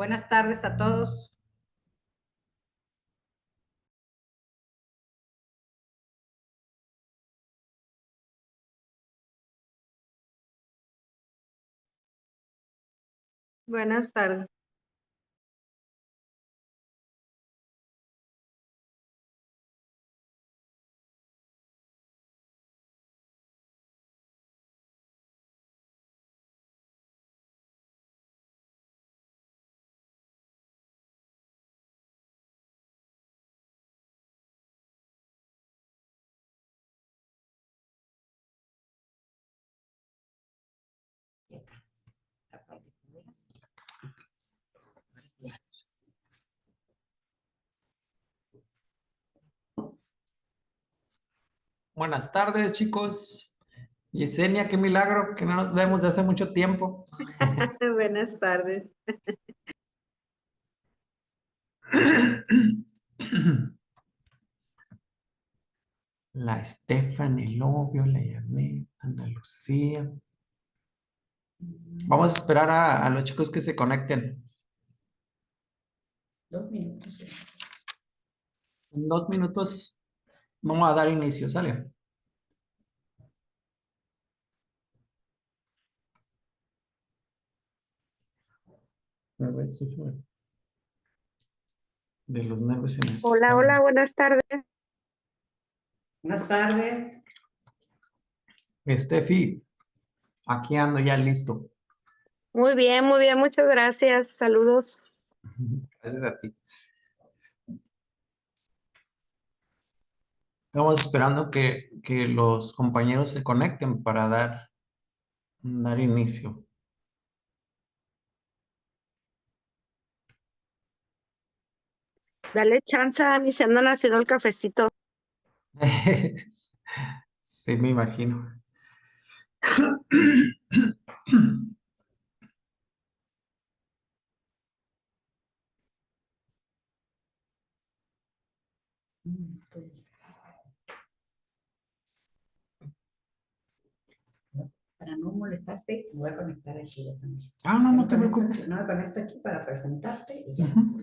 Buenas tardes a todos. Buenas tardes. Buenas tardes, chicos. Yesenia, qué milagro que no nos vemos de hace mucho tiempo. Buenas tardes. La Stephanie, el Obvio, la Yanet, Ana Lucía. Vamos a esperar a los chicos que se conecten. 2 minutos. En 2 minutos vamos a dar inicio, ¿sale? A ver, ¿qué se ve? De los nervios en el Hola, hola, buenas tardes. Buenas tardes. Steffi, aquí ando ya listo. Muy bien, muchas gracias. Saludos. Gracias a ti. Estamos esperando que los compañeros se conecten para dar inicio. Dale chance a mí, se andan haciendo el cafecito. Sí, me imagino. Para no molestarte, me voy a conectar aquí yo también. Ah, no, no te preocupes. No me conecto aquí para presentarte y ya. Ujú.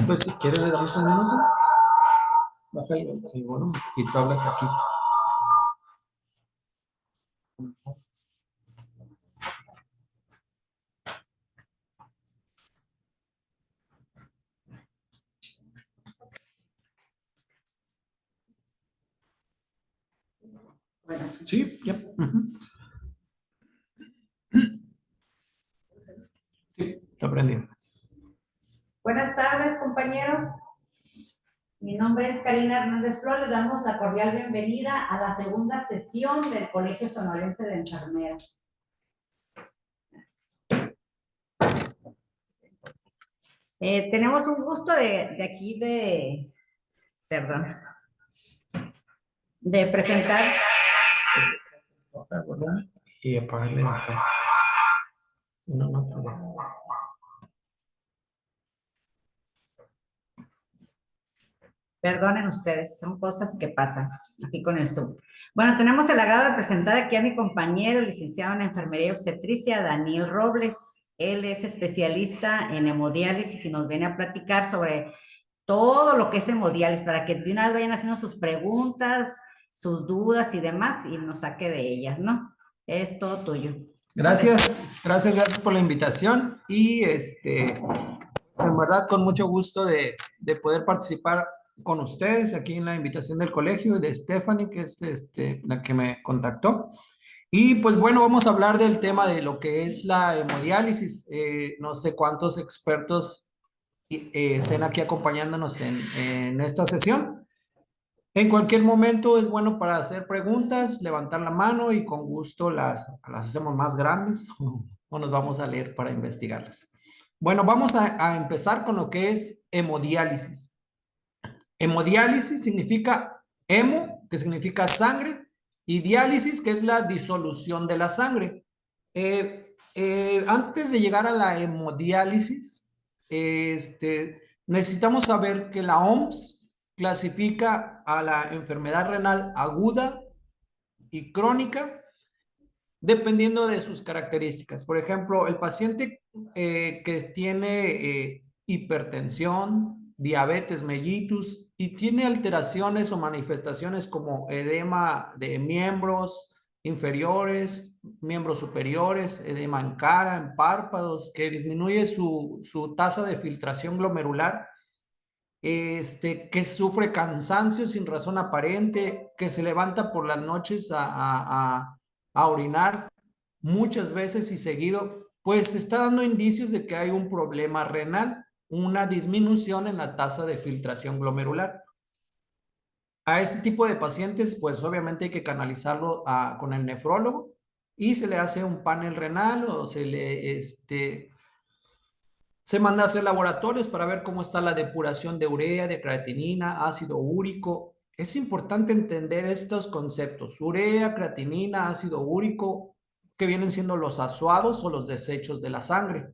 Pues si quieres le damos un minuto. Baja el volumen y tú hablas aquí. Bueno, Sí, ya. Ujú. Sí, está aprendiendo. buenas tardes, compañeros. Mi nombre es Karina Hernández Flores. Les damos la cordial bienvenida a la segunda sesión del Colegio Sonorense de Enfermeras. Tenemos un gusto de presentar. Baja el volumen y apagarle de acá. Si no, no puede. Perdonen ustedes, son cosas que pasan aquí con el Zoom. Bueno, tenemos el agrado de presentar aquí a mi compañero, licenciado en Enfermería y Obstetricia, Daniel Robles. Él es especialista en hemodiálisis y nos viene a platicar sobre todo lo que es hemodiálisis, para que de una vez vayan haciendo sus preguntas, sus dudas y demás, y nos saque de ellas, ¿no? Es todo tuyo. Gracias por la invitación y pues, en verdad con mucho gusto de poder participar con ustedes aquí en la invitación del colegio de Stephanie, que es la que me contactó. Y pues bueno, vamos a hablar del tema de lo que es la hemodiálisis. No sé cuántos expertos estén aquí acompañándonos en esta sesión. En cualquier momento es bueno para hacer preguntas, levantar la mano y con gusto las hacemos más grandes o nos vamos a leer para investigarlas. Bueno, vamos a empezar con lo que es hemodiálisis. Hemodiálisis significa hemo, que significa sangre, y diálisis, que es la disolución de la sangre. Antes de llegar a la hemodiálisis, necesitamos saber que la OMS clasifica a la enfermedad renal aguda y crónica dependiendo de sus características. Por ejemplo, el paciente que tiene hipertensión, diabetes mellitus y tiene alteraciones o manifestaciones como edema de miembros inferiores, miembros superiores, edema en cara, en párpados, que disminuye su tasa de filtración glomerular, que sufre cansancio sin razón aparente, que se levanta por las noches a orinar muchas veces y seguido, pues está dando indicios de que hay un problema renal, una disminución en la tasa de filtración glomerular. A este tipo de pacientes, pues obviamente hay que canalizarlo con el nefrólogo y se le hace un panel renal o se manda a hacer laboratorios para ver cómo está la depuración de urea, de creatinina, ácido úrico. Es importante entender estos conceptos: urea, creatinina, ácido úrico, que vienen siendo los azuados o los desechos de la sangre.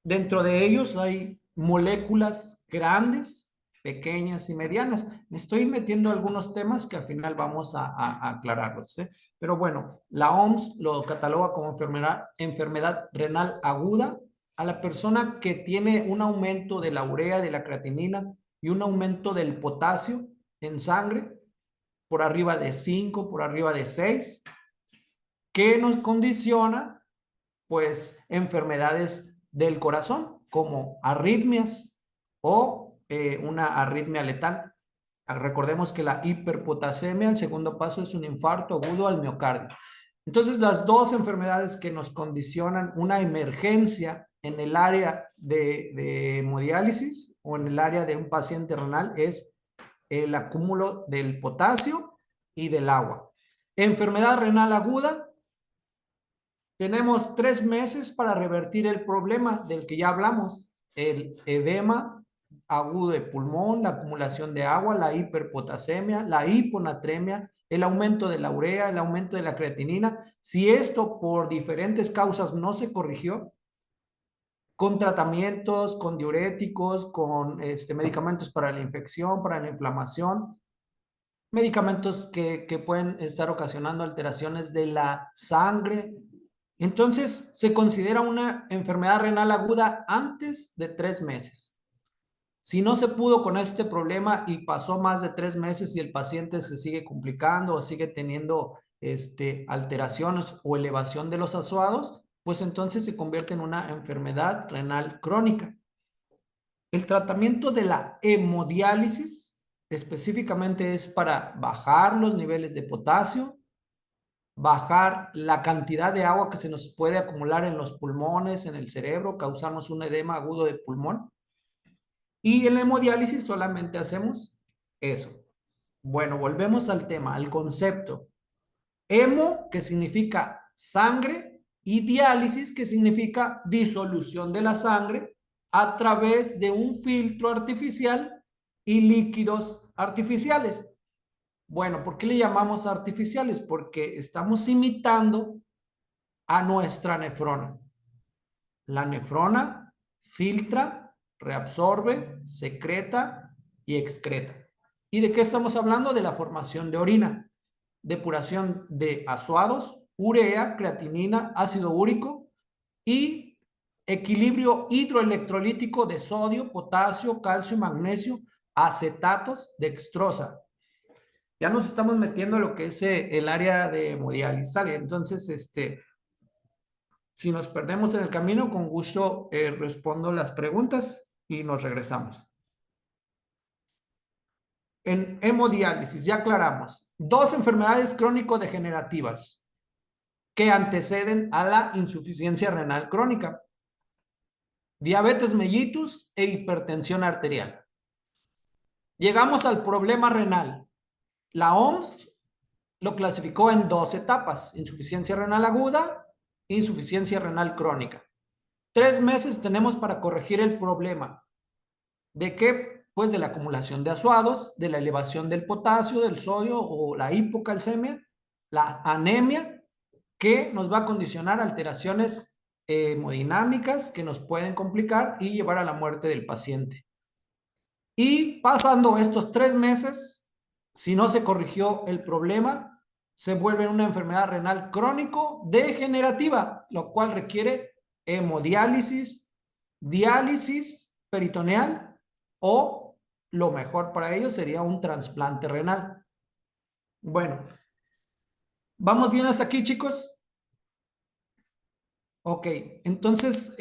Dentro de ellos hay moléculas grandes, pequeñas y medianas. Me estoy metiendo algunos temas que al final vamos a aclararlos, ¿eh? Pero bueno, la OMS lo cataloga como enfermedad renal aguda a la persona que tiene un aumento de la urea, de la creatinina y un aumento del potasio en sangre por arriba de 5, por arriba de 6, que nos condiciona pues enfermedades del corazón como arritmias o una arritmia letal. Recordemos que la hiperpotasemia, el segundo paso, es un infarto agudo al miocardio. Entonces, las dos enfermedades que nos condicionan una emergencia en el área de hemodiálisis o en el área de un paciente renal es el acúmulo del potasio y del agua. Enfermedad renal aguda, tenemos 3 meses para revertir el problema del que ya hablamos: el edema agudo de pulmón, la acumulación de agua, la hiperpotasemia, la hiponatremia, el aumento de la urea, el aumento de la creatinina. Si esto por diferentes causas no se corrigió, con tratamientos, con diuréticos, con medicamentos para la infección, para la inflamación, medicamentos que pueden estar ocasionando alteraciones de la sangre, entonces se considera una enfermedad renal aguda antes de 3 meses. Si no se pudo con este problema y pasó más de 3 meses y el paciente se sigue complicando o sigue teniendo alteraciones o elevación de los azuados, pues entonces se convierte en una enfermedad renal crónica. El tratamiento de la hemodiálisis específicamente es para bajar los niveles de potasio, bajar la cantidad de agua que se nos puede acumular en los pulmones, en el cerebro, causarnos un edema agudo de pulmón. Y en la hemodiálisis solamente hacemos eso. Bueno, volvemos al tema, al concepto. Hemo, que significa sangre, y diálisis, que significa disolución de la sangre a través de un filtro artificial y líquidos artificiales. Bueno, ¿por qué le llamamos artificiales? Porque estamos imitando a nuestra nefrona. La nefrona filtra, reabsorbe, secreta y excreta. ¿Y de qué estamos hablando? De la formación de orina, depuración de azuados, urea, creatinina, ácido úrico y equilibrio hidroelectrolítico de sodio, potasio, calcio, magnesio, acetatos, dextrosa. Ya nos estamos metiendo a lo que es el área de hemodiálisis, ¿sale? Entonces, si nos perdemos en el camino, con gusto respondo las preguntas y nos regresamos. En hemodiálisis, ya aclaramos, 2 enfermedades crónico-degenerativas: que anteceden a la insuficiencia renal crónica: diabetes mellitus e hipertensión arterial. Llegamos al problema renal. La OMS lo clasificó en 2 etapas: insuficiencia renal aguda, insuficiencia renal crónica. 3 meses tenemos para corregir el problema. ¿De qué? Pues de la acumulación de azuados, de la elevación del potasio, del sodio o la hipocalcemia, la anemia, que nos va a condicionar alteraciones hemodinámicas que nos pueden complicar y llevar a la muerte del paciente. Y pasando estos 3 meses, si no se corrigió el problema, se vuelve una enfermedad renal crónico-degenerativa, lo cual requiere hemodiálisis, diálisis peritoneal o lo mejor para ellos sería un trasplante renal. Bueno, ¿vamos bien hasta aquí, chicos? Ok, entonces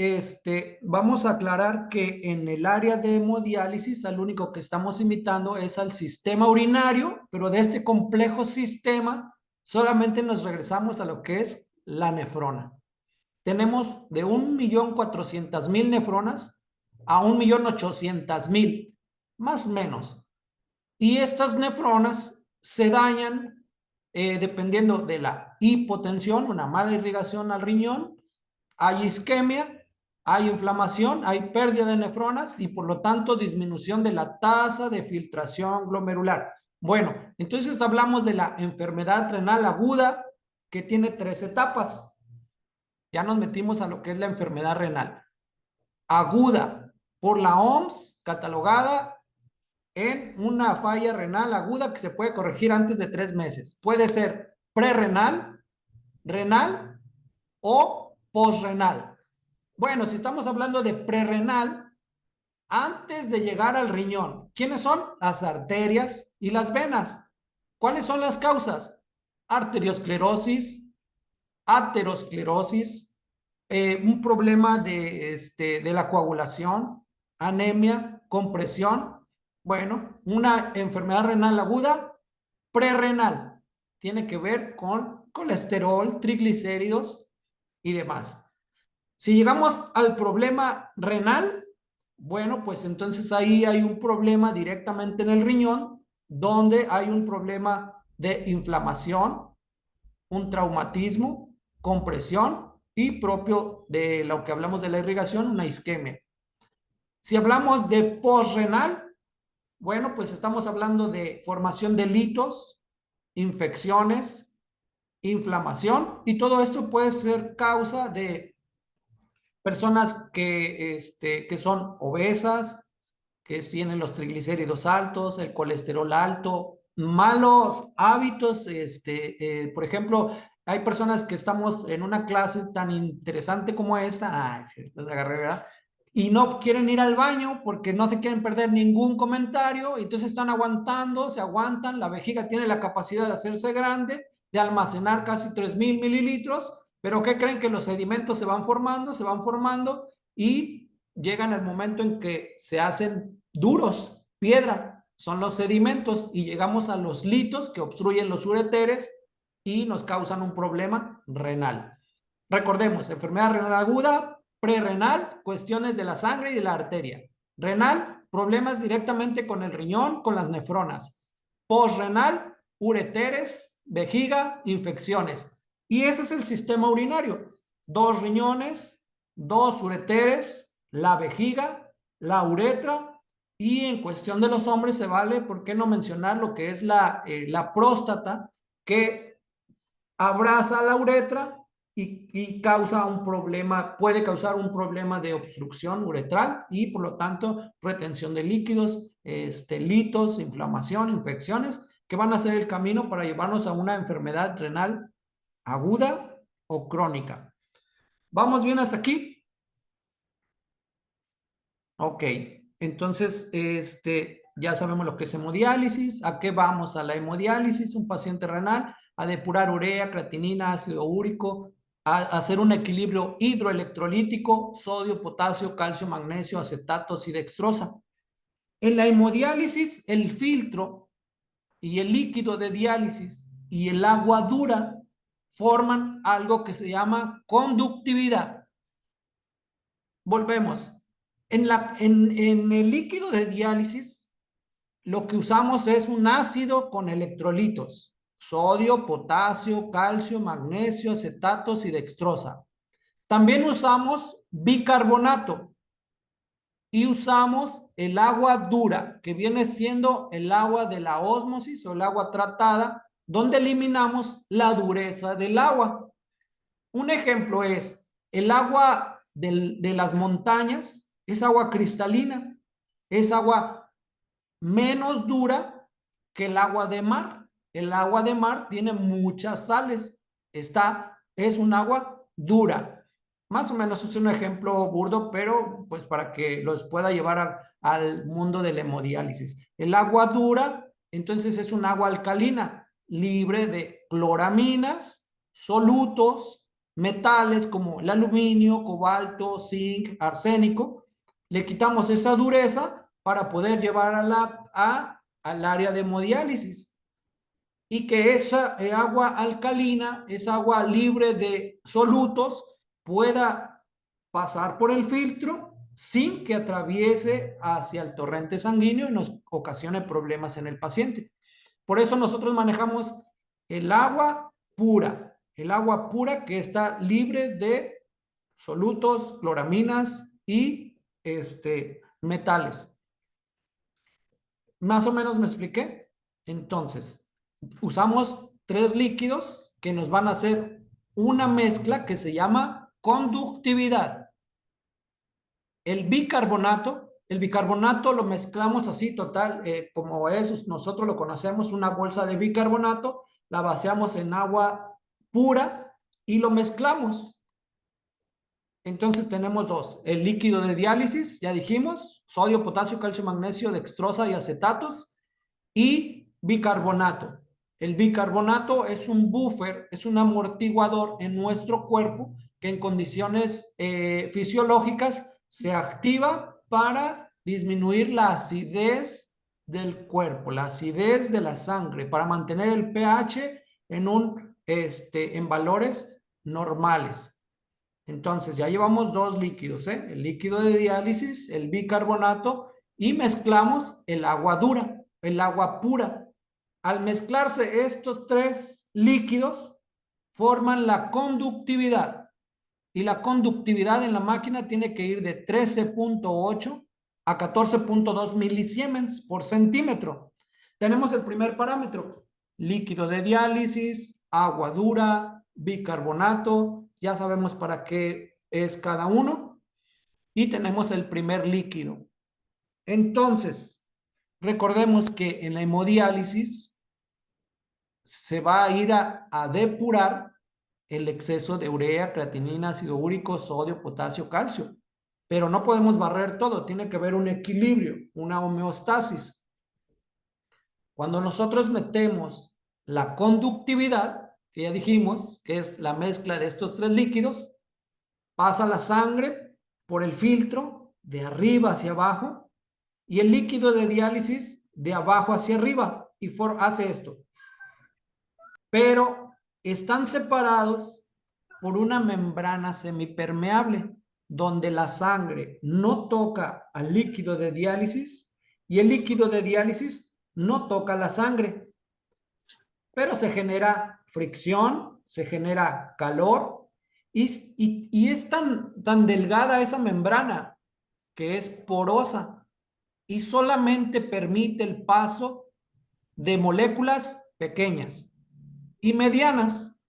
vamos a aclarar que en el área de hemodiálisis al único que estamos imitando es al sistema urinario, pero de este complejo sistema solamente nos regresamos a lo que es la nefrona. Tenemos de 1.400.000 nefronas a 1.800.000, más o menos. Y estas nefronas se dañan dependiendo de la hipotensión, una mala irrigación al riñón. Hay isquemia, hay inflamación, hay pérdida de nefronas y por lo tanto disminución de la tasa de filtración glomerular. Bueno, entonces hablamos de la enfermedad renal aguda que tiene 3 etapas. Ya nos metimos a lo que es la enfermedad renal aguda, por la OMS catalogada en una falla renal aguda que se puede corregir antes de 3 meses. Puede ser prerrenal, renal o posrenal. Bueno, si estamos hablando de prerrenal, antes de llegar al riñón, ¿quiénes son? Las arterias y las venas. ¿Cuáles son las causas? Arteriosclerosis, aterosclerosis, un problema de la coagulación, anemia, compresión. Bueno, una enfermedad renal aguda prerrenal. Tiene que ver con colesterol, triglicéridos y demás. Si llegamos al problema renal, bueno, pues entonces ahí hay un problema directamente en el riñón, donde hay un problema de inflamación, un traumatismo, compresión y propio de lo que hablamos de la irrigación, una isquemia. Si hablamos de posrenal, bueno, pues estamos hablando de formación de litos, infecciones, inflamación, y todo esto puede ser causa de personas que son obesas, que tienen los triglicéridos altos, el colesterol alto, malos hábitos, por ejemplo, hay personas que estamos en una clase tan interesante como esta, les agarré, ¿verdad? Y no quieren ir al baño porque no se quieren perder ningún comentario, entonces están aguantando, se aguantan, la vejiga tiene la capacidad de hacerse grande, de almacenar casi 3,000 mililitros, pero ¿qué creen? Que los sedimentos se van formando y llegan al momento en que se hacen duros, piedra, son los sedimentos y llegamos a los litos que obstruyen los ureteres y nos causan un problema renal. Recordemos, enfermedad renal aguda, prerrenal, cuestiones de la sangre y de la arteria. Renal, problemas directamente con el riñón, con las nefronas. Posrenal, ureteres, vejiga, infecciones. Y ese es el sistema urinario. 2 riñones, 2 ureteres, la vejiga, la uretra, y en cuestión de los hombres se vale, ¿por qué no mencionar lo que es la próstata, que abraza la uretra y causa un problema, puede causar un problema de obstrucción uretral y por lo tanto retención de líquidos, litos, inflamación, infecciones, que van a ser el camino para llevarnos a una enfermedad renal aguda o crónica. ¿Vamos bien hasta aquí? Ok, entonces ya sabemos lo que es hemodiálisis. ¿A qué vamos a la hemodiálisis? Un paciente renal a depurar urea, creatinina, ácido úrico, a hacer un equilibrio hidroelectrolítico, sodio, potasio, calcio, magnesio, acetatos y dextrosa. En la hemodiálisis, el filtro y el líquido de diálisis y el agua dura forman algo que se llama conductividad. Volvemos. En el líquido de diálisis, lo que usamos es un ácido con electrolitos: sodio, potasio, calcio, magnesio, acetatos y dextrosa. También usamos bicarbonato y usamos el agua dura, que viene siendo el agua de la ósmosis o el agua tratada, donde eliminamos la dureza del agua. Un ejemplo es el agua de las montañas. Es agua cristalina, es agua menos dura que el agua de mar. El agua de mar tiene muchas sales. Es un agua dura. Más o menos es un ejemplo burdo, pero pues para que los pueda llevar al mundo de la hemodiálisis. El agua dura, entonces, es un agua alcalina, libre de cloraminas, solutos, metales como el aluminio, cobalto, zinc, arsénico. Le quitamos esa dureza para poder llevar al área de hemodiálisis, y que esa agua alcalina, esa agua libre de solutos, pueda pasar por el filtro sin que atraviese hacia el torrente sanguíneo y nos ocasione problemas en el paciente. Por eso nosotros manejamos el agua pura que está libre de solutos, cloraminas y metales. ¿Más o menos me expliqué? Entonces, usamos 3 líquidos que nos van a hacer una mezcla que se llama conductividad. El bicarbonato lo mezclamos así total, como es, nosotros lo conocemos, una bolsa de bicarbonato, la vaciamos en agua pura y lo mezclamos. Entonces tenemos 2, el líquido de diálisis, ya dijimos, sodio, potasio, calcio, magnesio, dextrosa y acetatos, y bicarbonato. El bicarbonato es un buffer, es un amortiguador en nuestro cuerpo que en condiciones fisiológicas se activa para disminuir la acidez del cuerpo, la acidez de la sangre, para mantener el pH en valores normales. Entonces ya llevamos 2 líquidos, el líquido de diálisis, el bicarbonato, y mezclamos el agua dura, el agua pura. Al mezclarse estos 3 líquidos, forman la conductividad. Y la conductividad en la máquina tiene que ir de 13.8 a 14.2 milisiemens por centímetro. Tenemos el primer parámetro: líquido de diálisis, agua dura, bicarbonato. Ya sabemos para qué es cada uno. Y tenemos el primer líquido. Entonces, recordemos que en la hemodiálisis se va a ir a depurar el exceso de urea, creatinina, ácido úrico, sodio, potasio, calcio. Pero no podemos barrer todo, tiene que haber un equilibrio, una homeostasis. Cuando nosotros metemos la conductividad, que ya dijimos que es la mezcla de estos 3 líquidos, pasa la sangre por el filtro de arriba hacia abajo y el líquido de diálisis de abajo hacia arriba, y hace esto. Pero están separados por una membrana semipermeable donde la sangre no toca al líquido de diálisis y el líquido de diálisis no toca la sangre. Pero se genera fricción, se genera calor y es tan delgada esa membrana que es porosa y solamente permite el paso de moléculas pequeñas y medianas.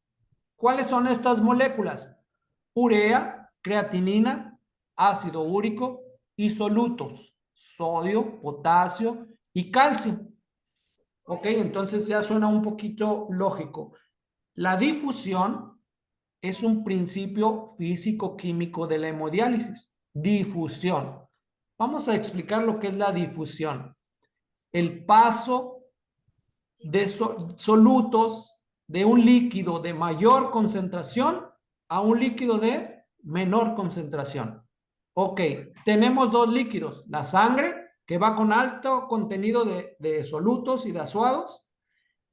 ¿Cuáles son estas moléculas? Urea, creatinina, ácido úrico y solutos, sodio, potasio y calcio. Ok, entonces ya suena un poquito lógico. La difusión es un principio físico-químico de la hemodiálisis. Difusión. Vamos a explicar lo que es la difusión. El paso de solutos de un líquido de mayor concentración a un líquido de menor concentración. Ok, tenemos 2 líquidos, la sangre, que va con alto contenido de solutos y de azuados,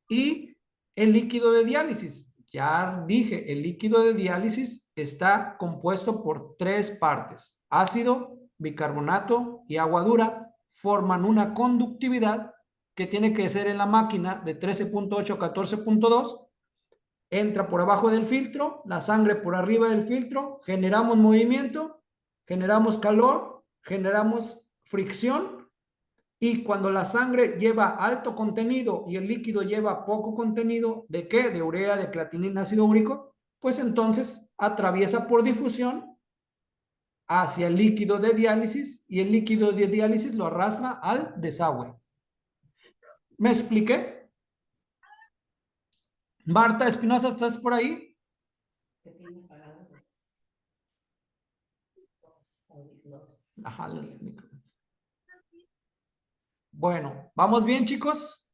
y el líquido de diálisis. ya dije, el líquido de diálisis está compuesto por 3 partes. Ácido, bicarbonato y agua dura forman una conductividad que tiene que ser en la máquina de 13.8 a 14.2. Entra por abajo del filtro, la sangre por arriba del filtro, generamos movimiento, generamos calor, generamos fricción, y cuando la sangre lleva alto contenido y el líquido lleva poco contenido, ¿de qué? De urea, de creatinina, ácido úrico, pues entonces atraviesa por difusión hacia el líquido de diálisis y el líquido de diálisis lo arrastra al desagüe. ¿Me expliqué? Marta Espinosa, ¿estás por ahí? Ajá, bueno, ¿vamos bien, chicos?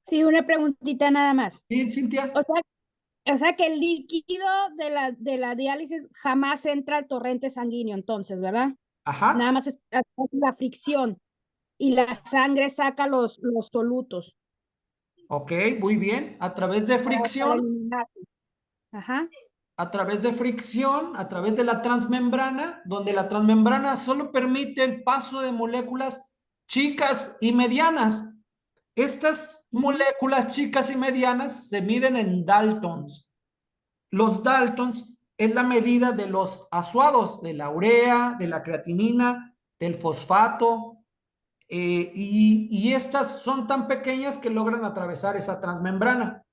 Sí, una preguntita nada más. ¿Sí, Cintia? O sea que el líquido de la diálisis jamás entra al torrente sanguíneo, entonces, ¿verdad? Ajá. Nada más es la fricción y la sangre saca los solutos. Ok, muy bien. A través de Para fricción, eliminar. Ajá. a través de fricción, a través de la transmembrana, donde la transmembrana solo permite el paso de moléculas chicas y medianas. Estas moléculas chicas y medianas se miden en daltons. Los daltons es la medida de los azuados, de la urea, de la creatinina, del fosfato, y estas son tan pequeñas que logran atravesar esa transmembrana.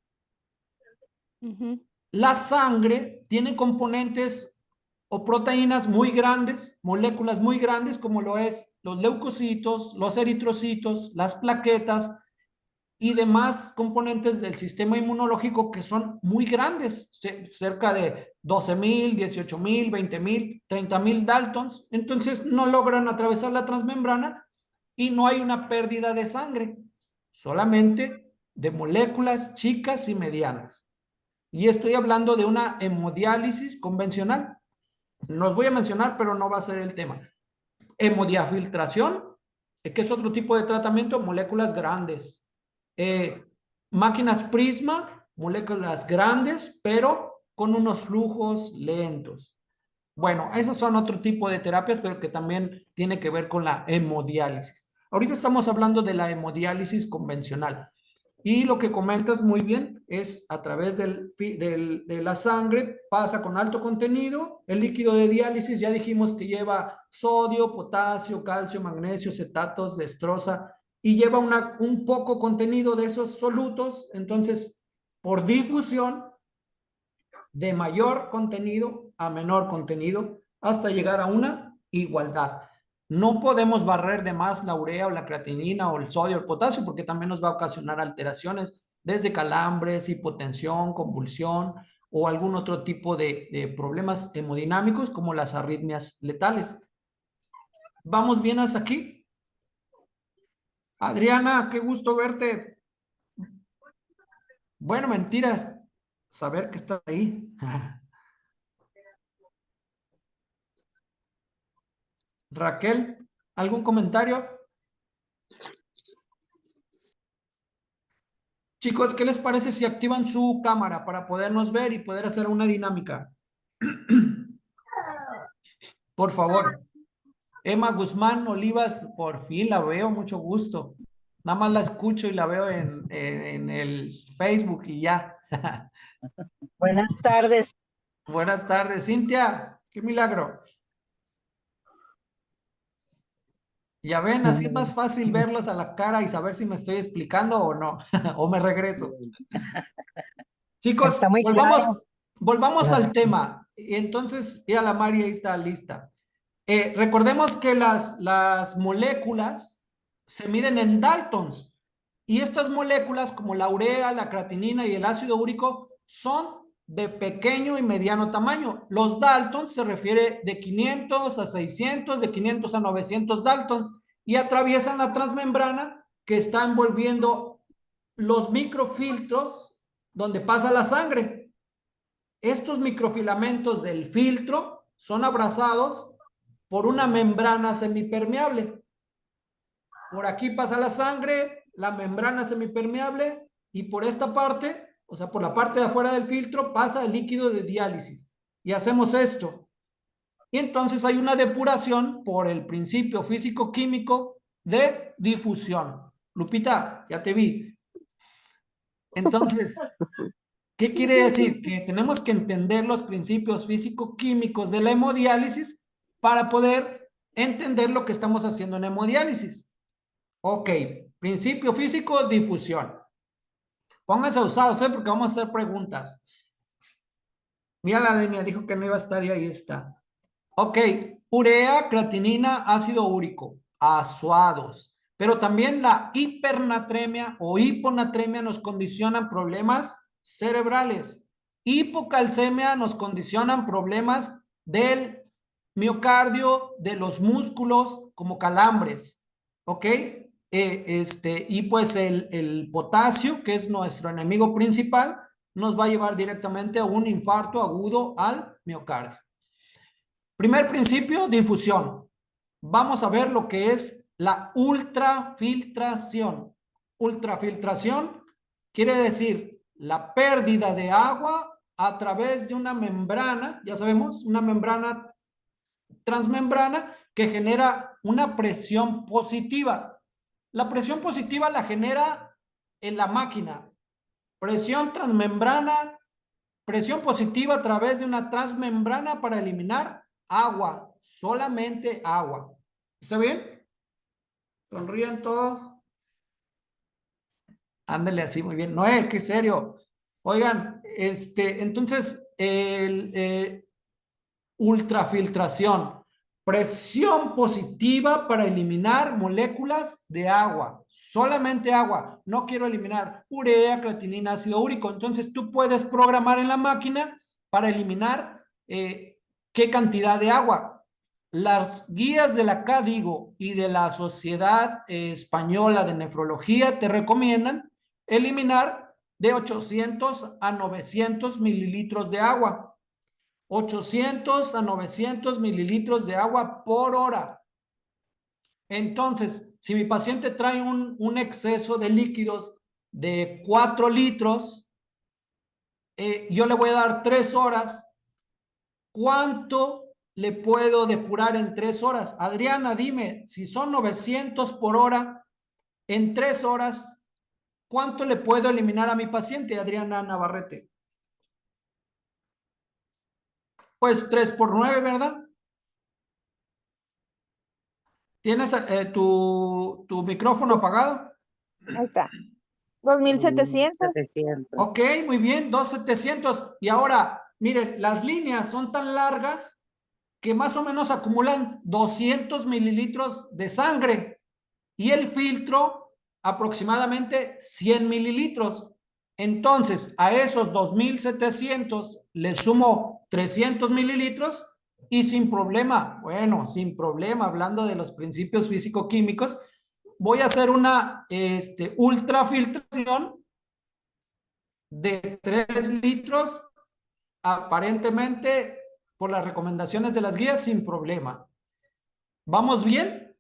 La sangre tiene componentes o proteínas muy grandes, moléculas muy grandes, como lo es los leucocitos, los eritrocitos, las plaquetas y demás componentes del sistema inmunológico que son muy grandes, cerca de 12,000, 18,000, 20,000, 30,000 daltons. Entonces no logran atravesar la transmembrana y no hay una pérdida de sangre, solamente de moléculas chicas y medianas. Y estoy hablando de una hemodiálisis convencional. Los voy a mencionar, pero no va a ser el tema. Hemodiafiltración, que es otro tipo de tratamiento, moléculas grandes. Máquinas Prisma, moléculas grandes, pero con unos flujos lentos. Bueno, esos son otro tipo de terapias, pero que también tiene que ver con la hemodiálisis. Ahorita estamos hablando de la hemodiálisis convencional. Y lo que comentas muy bien es a través de la sangre, pasa con alto contenido, el líquido de diálisis ya dijimos que lleva sodio, potasio, calcio, magnesio, cetatos, destroza, y lleva un poco contenido de esos solutos, entonces por difusión de mayor contenido a menor contenido hasta llegar a una igualdad. No podemos barrer de más la urea o la creatinina o el sodio o el potasio porque también nos va a ocasionar alteraciones desde calambres, hipotensión, convulsión o algún otro tipo de problemas hemodinámicos como las arritmias letales. ¿Vamos bien hasta aquí? Adriana, qué gusto verte. Bueno, mentiras. Saber que estás ahí. Raquel, ¿algún comentario? Chicos, ¿qué les parece si activan su cámara para podernos ver y poder hacer una dinámica? Por favor. Emma Guzmán Olivas, por fin la veo, mucho gusto. Nada más la escucho y la veo en el Facebook y ya. Buenas tardes. Buenas tardes. Cintia, qué milagro. Ya ven, así es más fácil verlos a la cara y saber si me estoy explicando o no, o me regreso. Chicos, Está muy claro. volvamos al tema. Entonces, ya la María está lista. Recordemos que las moléculas se miden en daltons y estas moléculas como la urea, la creatinina y el ácido úrico son de pequeño y mediano tamaño. Los daltons se refiere de 500 a 600, de 500 a 900 daltons y atraviesan la transmembrana que está envolviendo los microfiltros donde pasa la sangre. Estos microfilamentos del filtro son abrazados por una membrana semipermeable. Por aquí pasa la sangre, la membrana semipermeable, y por esta parte o sea, por la parte de afuera del filtro pasa el líquido de diálisis. Y hacemos esto. Y entonces hay una depuración por el principio físico-químico de difusión. Lupita, ya te vi. Entonces, ¿qué quiere decir? Que tenemos que entender los principios físico-químicos de la hemodiálisis para poder entender lo que estamos haciendo en hemodiálisis. Ok, principio físico, difusión. Pónganse usados, porque vamos a hacer preguntas. Mira, la Denia dijo que no iba a estar y ahí está. Ok, urea, creatinina, ácido úrico, azuados. Pero también la hipernatremia o hiponatremia nos condicionan problemas cerebrales. Hipocalcemia nos condicionan problemas del miocardio, de los músculos, como calambres. ¿Ok? Y pues el potasio, que es nuestro enemigo principal, nos va a llevar directamente a un infarto agudo al miocardio. Primer principio, difusión. Vamos a ver lo que es la ultrafiltración. Ultrafiltración quiere decir la pérdida de agua a través de una membrana, ya sabemos, una membrana transmembrana que genera una presión positiva. La presión positiva la genera en la máquina. Presión transmembrana, presión positiva a través de una transmembrana para eliminar agua, solamente agua. ¿Está bien? ¿Sonríen todos? Ándale así, muy bien. Noé, qué serio. Oigan, entonces, ultrafiltración. Presión positiva para eliminar moléculas de agua, solamente agua. No quiero eliminar urea, creatinina, ácido úrico. Entonces tú puedes programar en la máquina para eliminar qué cantidad de agua. Las guías de la CADIGO y de la Sociedad Española de Nefrología te recomiendan eliminar de 800 a 900 mililitros de agua. 800 a 900 mililitros de agua por hora. Entonces, si mi paciente trae un exceso de líquidos de 4 litros, yo le voy a dar 3 horas. ¿Cuánto le puedo depurar en 3 horas? Adriana, dime, si son 900 por hora, en 3 horas, ¿cuánto le puedo eliminar a mi paciente, Adriana Navarrete? Pues 3 por 9, ¿verdad? ¿Tienes tu micrófono apagado? Ahí está. 2.700. 700. Ok, muy bien, 2.700. Y ahora, miren, las líneas son tan largas que más o menos acumulan 200 mililitros de sangre y el filtro aproximadamente 100 mililitros. Entonces, a esos 2.700 le sumo 300 mililitros y sin problema, bueno, sin problema, hablando de los principios físico-químicos, voy a hacer una ultrafiltración de 3 litros, aparentemente por las recomendaciones de las guías, sin problema. ¿Vamos bien?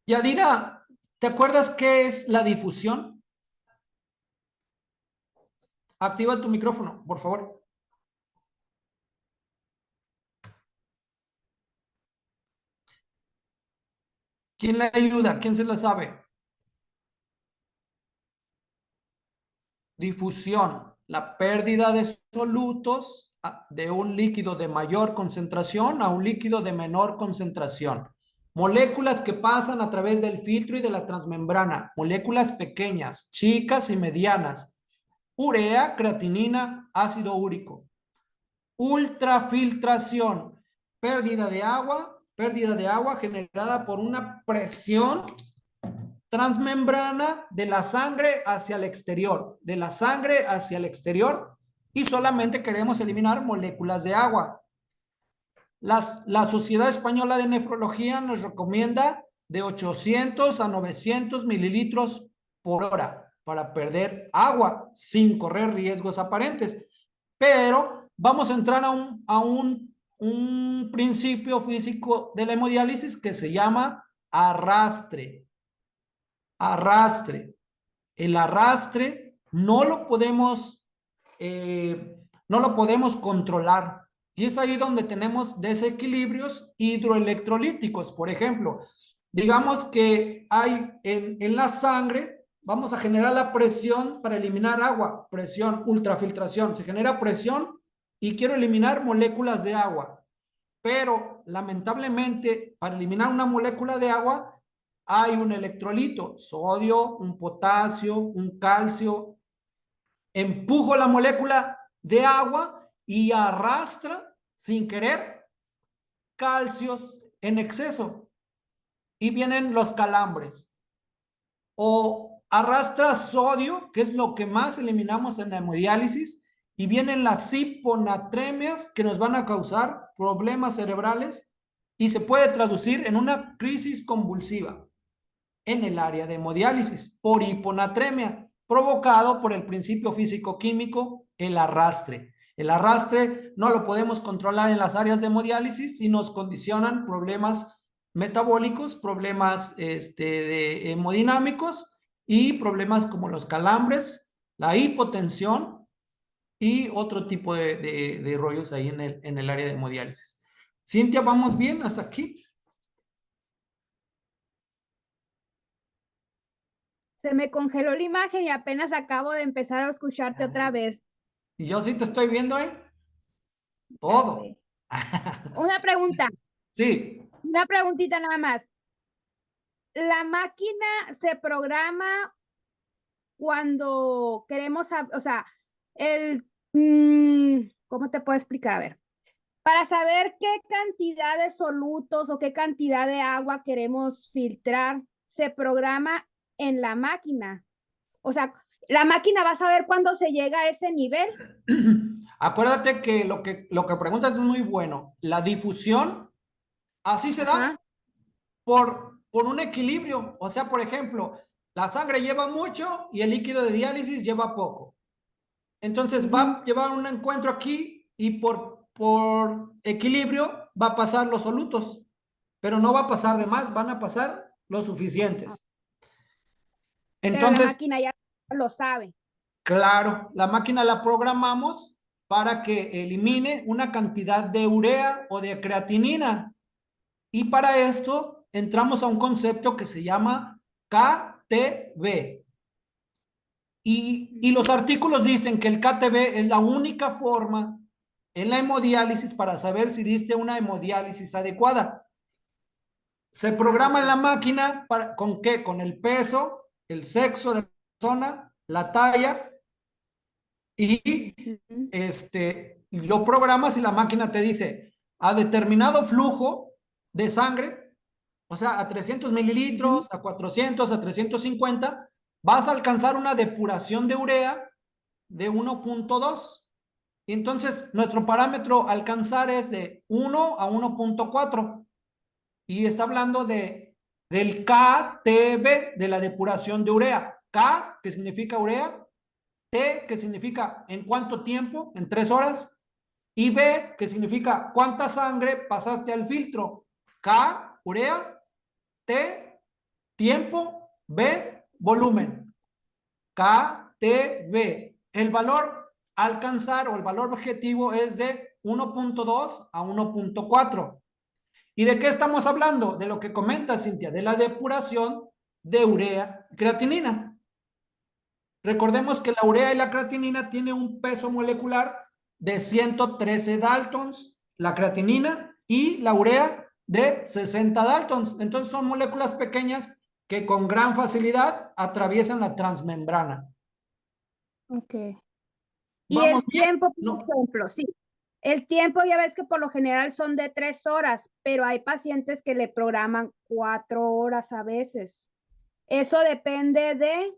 Yadira, ¿te acuerdas qué es la difusión? Activa tu micrófono, por favor. ¿Quién le ayuda? ¿Quién se la sabe? Difusión, la pérdida de solutos de un líquido de mayor concentración a un líquido de menor concentración. Moléculas que pasan a través del filtro y de la transmembrana, moléculas pequeñas, chicas y medianas. Urea, creatinina, ácido úrico. Ultrafiltración, pérdida de agua generada por una presión transmembrana de la sangre hacia el exterior, de la sangre hacia el exterior, y solamente queremos eliminar moléculas de agua. La Sociedad Española de Nefrología nos recomienda de 800 a 900 mililitros por hora para perder agua sin correr riesgos aparentes. Pero vamos a entrar a un principio físico de la hemodiálisis que se llama arrastre. Arrastre. El arrastre no lo podemos, no lo podemos controlar. Y es ahí donde tenemos desequilibrios hidroelectrolíticos. Por ejemplo, digamos que hay en la sangre, vamos a generar la presión para eliminar agua, presión, ultrafiltración. Se genera presión y quiero eliminar moléculas de agua. Pero lamentablemente, para eliminar una molécula de agua, hay un electrolito, sodio, un potasio, un calcio. Empujo la molécula de agua y arrastra sin querer calcios en exceso y vienen los calambres. O arrastra sodio, que es lo que más eliminamos en la hemodiálisis, y vienen las hiponatremias que nos van a causar problemas cerebrales y se puede traducir en una crisis convulsiva en el área de hemodiálisis por hiponatremia, provocado por el principio físico-químico, el arrastre. El arrastre no lo podemos controlar en las áreas de hemodiálisis y nos condicionan problemas metabólicos, problemas de hemodinámicos y problemas como los calambres, la hipotensión y otro tipo de rollos ahí en el área de hemodiálisis. Cintia, ¿vamos bien hasta aquí? Se me congeló la imagen y apenas acabo de empezar a escucharte otra vez. Y yo sí te estoy viendo, ¿eh? Todo. Una pregunta, Sí. una preguntita nada más. ¿La máquina se programa cuando queremos, o sea, ¿cómo te puedo explicar? A ver, para saber qué cantidad de solutos o qué cantidad de agua queremos filtrar, se programa en la máquina. O sea, la máquina va a saber cuándo se llega a ese nivel. Acuérdate que lo que preguntas es muy bueno. La difusión, así se da. Ajá. por un equilibrio. O sea, por ejemplo, la sangre lleva mucho y el líquido de diálisis lleva poco. Entonces va a llevar un encuentro aquí y por equilibrio va a pasar los solutos, pero no va a pasar de más, van a pasar los suficientes. Pero la Entonces, máquina ya lo sabe. claro, la máquina la programamos para que elimine una cantidad de urea o de creatinina. Y para esto entramos a un concepto que se llama KTB. Y los artículos dicen que el KTB es la única forma en la hemodiálisis para saber si diste una hemodiálisis adecuada. Se programa en la máquina ¿con qué? Con el peso, el sexo de la persona, la talla y lo programas y la máquina te dice a determinado flujo de sangre, o sea, a 300 mililitros, a 400, a 350, vas a alcanzar una depuración de urea de 1.2. Y entonces nuestro parámetro alcanzar es de 1 a 1.4. Y está hablando del KTB, de la depuración de urea. K, que significa urea. T, que significa en cuánto tiempo, en 3 horas. Y B, que significa cuánta sangre pasaste al filtro. K, urea. T, tiempo. B, volumen. KTB. El valor a alcanzar o el valor objetivo es de 1.2 a 1.4. ¿Y de qué estamos hablando? De lo que comenta Cintia, de la depuración de urea y creatinina. Recordemos que la urea y la creatinina tienen un peso molecular de 113 daltons, la creatinina, y la urea de 60 daltons. Entonces son moléculas pequeñas que con gran facilidad atraviesan la transmembrana. Ok. Y el ¿Vamos bien? tiempo, por No. ejemplo, sí. El tiempo ya ves que por lo general son de 3 horas, pero hay pacientes que le programan 4 horas a veces. Eso depende de...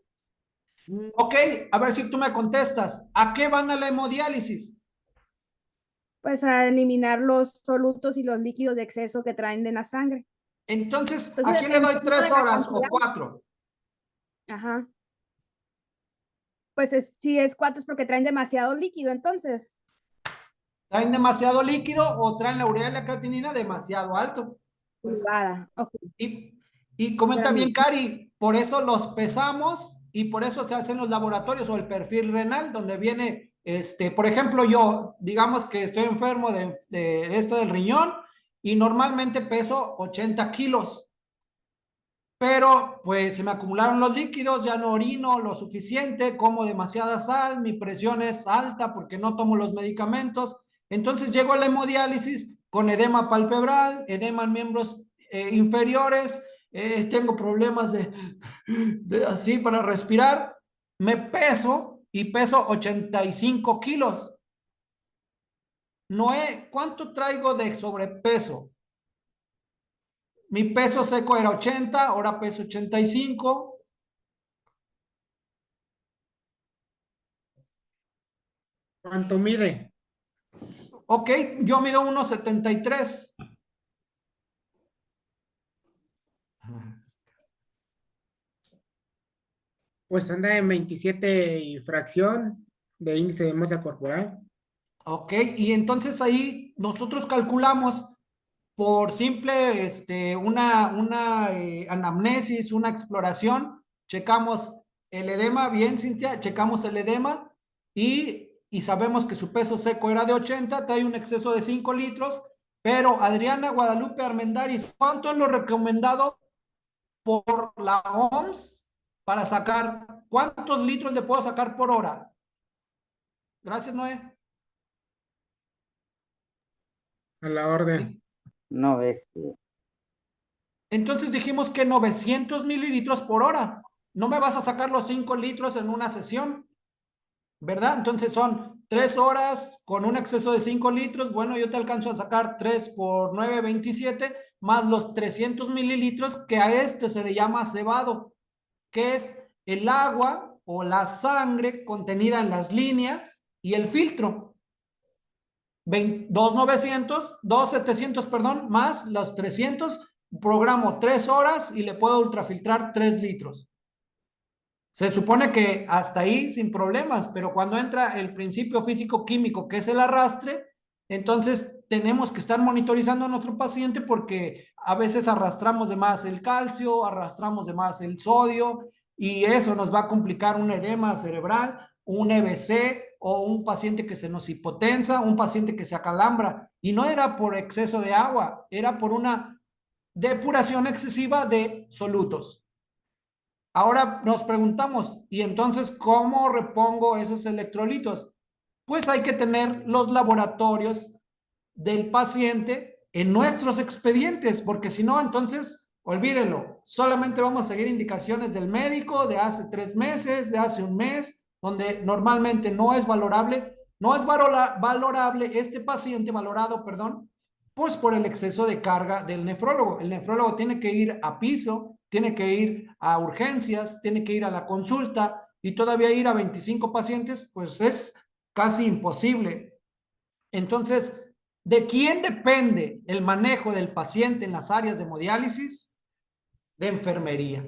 Ok, a ver si tú me contestas. ¿A qué van a la hemodiálisis? Pues a eliminar los solutos y los líquidos de exceso que traen de la sangre. Entonces, Entonces, ¿a quién le doy dependiendo 3 de la horas o cantidad. 4? Ajá. Pues si es 4 es porque traen demasiado líquido, entonces. ¿Traen demasiado líquido o traen la urea y la creatinina demasiado alto? Privada. Ok. Y comenta bien, Cari, por eso los pesamos y por eso se hacen los laboratorios o el perfil renal, donde viene, por ejemplo, yo, digamos que estoy enfermo de esto del riñón y normalmente peso 80 kilos, pero pues se me acumularon los líquidos, ya no orino lo suficiente, como demasiada sal, mi presión es alta porque no tomo los medicamentos, entonces llego a la hemodiálisis con edema palpebral, edema en miembros inferiores, tengo problemas así para respirar, me peso y peso 85 kilos. Noé, ¿cuánto traigo de sobrepeso? Mi peso seco era 80, ahora peso 85. ¿Cuánto mide? Ok, yo mido 1,73. Pues anda en 27 y fracción de índice de masa corporal. Ok, y entonces ahí nosotros calculamos por simple, una anamnesis, una exploración, checamos el edema, bien, Cintia, checamos el edema y sabemos que su peso seco era de 80, trae un exceso de 5 litros, pero Adriana Guadalupe Armendáriz, ¿cuánto es lo recomendado por la OMS para sacar? ¿Cuántos litros le puedo sacar por hora? Gracias, Noé. A la orden. No ves. Entonces dijimos que 900 mililitros por hora. No me vas a sacar los 5 litros en una sesión, ¿verdad? Entonces son 3 horas con un exceso de 5 litros. Bueno, yo te alcanzo a sacar 3 por 9, 27, más los 300 mililitros que a este se le llama cebado, que es el agua o la sangre contenida en las líneas y el filtro. 2,700, perdón, más los 300, programo 3 horas y le puedo ultrafiltrar 3 litros. Se supone que hasta ahí sin problemas, pero cuando entra el principio físico-químico, que es el arrastre, entonces tenemos que estar monitorizando a nuestro paciente porque a veces arrastramos de más el calcio, arrastramos de más el sodio y eso nos va a complicar un edema cerebral, un EBC o un paciente que se nos hipotensa, un paciente que se acalambra. Y no era por exceso de agua, era por una depuración excesiva de solutos. Ahora nos preguntamos, ¿y entonces cómo repongo esos electrolitos? Pues hay que tener los laboratorios del paciente en nuestros expedientes, porque si no, entonces olvídenlo, solamente vamos a seguir indicaciones del médico de hace 3 meses, de hace un mes, donde normalmente no es valorable, no es valorable este paciente, valorado, perdón, pues por el exceso de carga del nefrólogo. El nefrólogo tiene que ir a piso, tiene que ir a urgencias, tiene que ir a la consulta y todavía ir a 25 pacientes, pues es casi imposible. Entonces, ¿de quién depende el manejo del paciente en las áreas de hemodiálisis? De enfermería,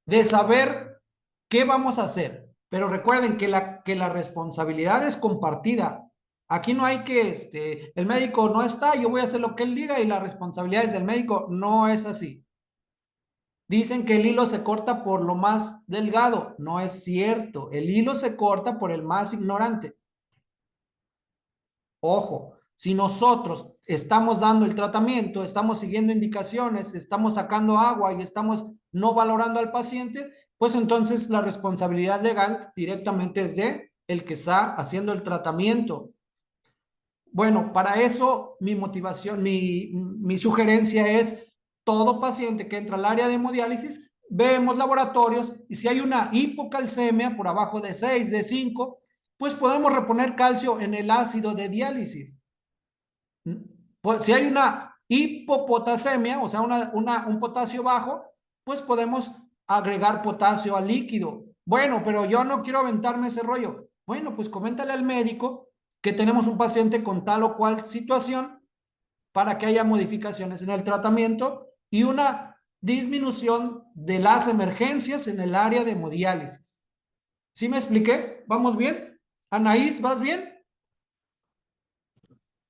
de saber qué vamos a hacer. Pero recuerden que la responsabilidad es compartida. Aquí no hay que, el médico no está, yo voy a hacer lo que él diga y la responsabilidad es del médico. No es así. Dicen que el hilo se corta por lo más delgado. No es cierto. El hilo se corta por el más ignorante. Ojo, si nosotros estamos dando el tratamiento, estamos siguiendo indicaciones, estamos sacando agua y estamos no valorando al paciente, pues entonces la responsabilidad legal directamente es de el que está haciendo el tratamiento. Bueno, para eso mi motivación, mi sugerencia es todo paciente que entra al área de hemodiálisis, vemos laboratorios y si hay una hipocalcemia por abajo de 6, de 5, pues podemos reponer calcio en el ácido de diálisis. Pues si hay una hipopotasemia, o sea, un potasio bajo, pues podemos agregar potasio al líquido. Bueno, pero yo no quiero aventarme ese rollo. Bueno, pues coméntale al médico que tenemos un paciente con tal o cual situación para que haya modificaciones en el tratamiento y una disminución de las emergencias en el área de hemodiálisis. ¿Sí me expliqué? ¿Vamos bien? Anaís, ¿vas bien?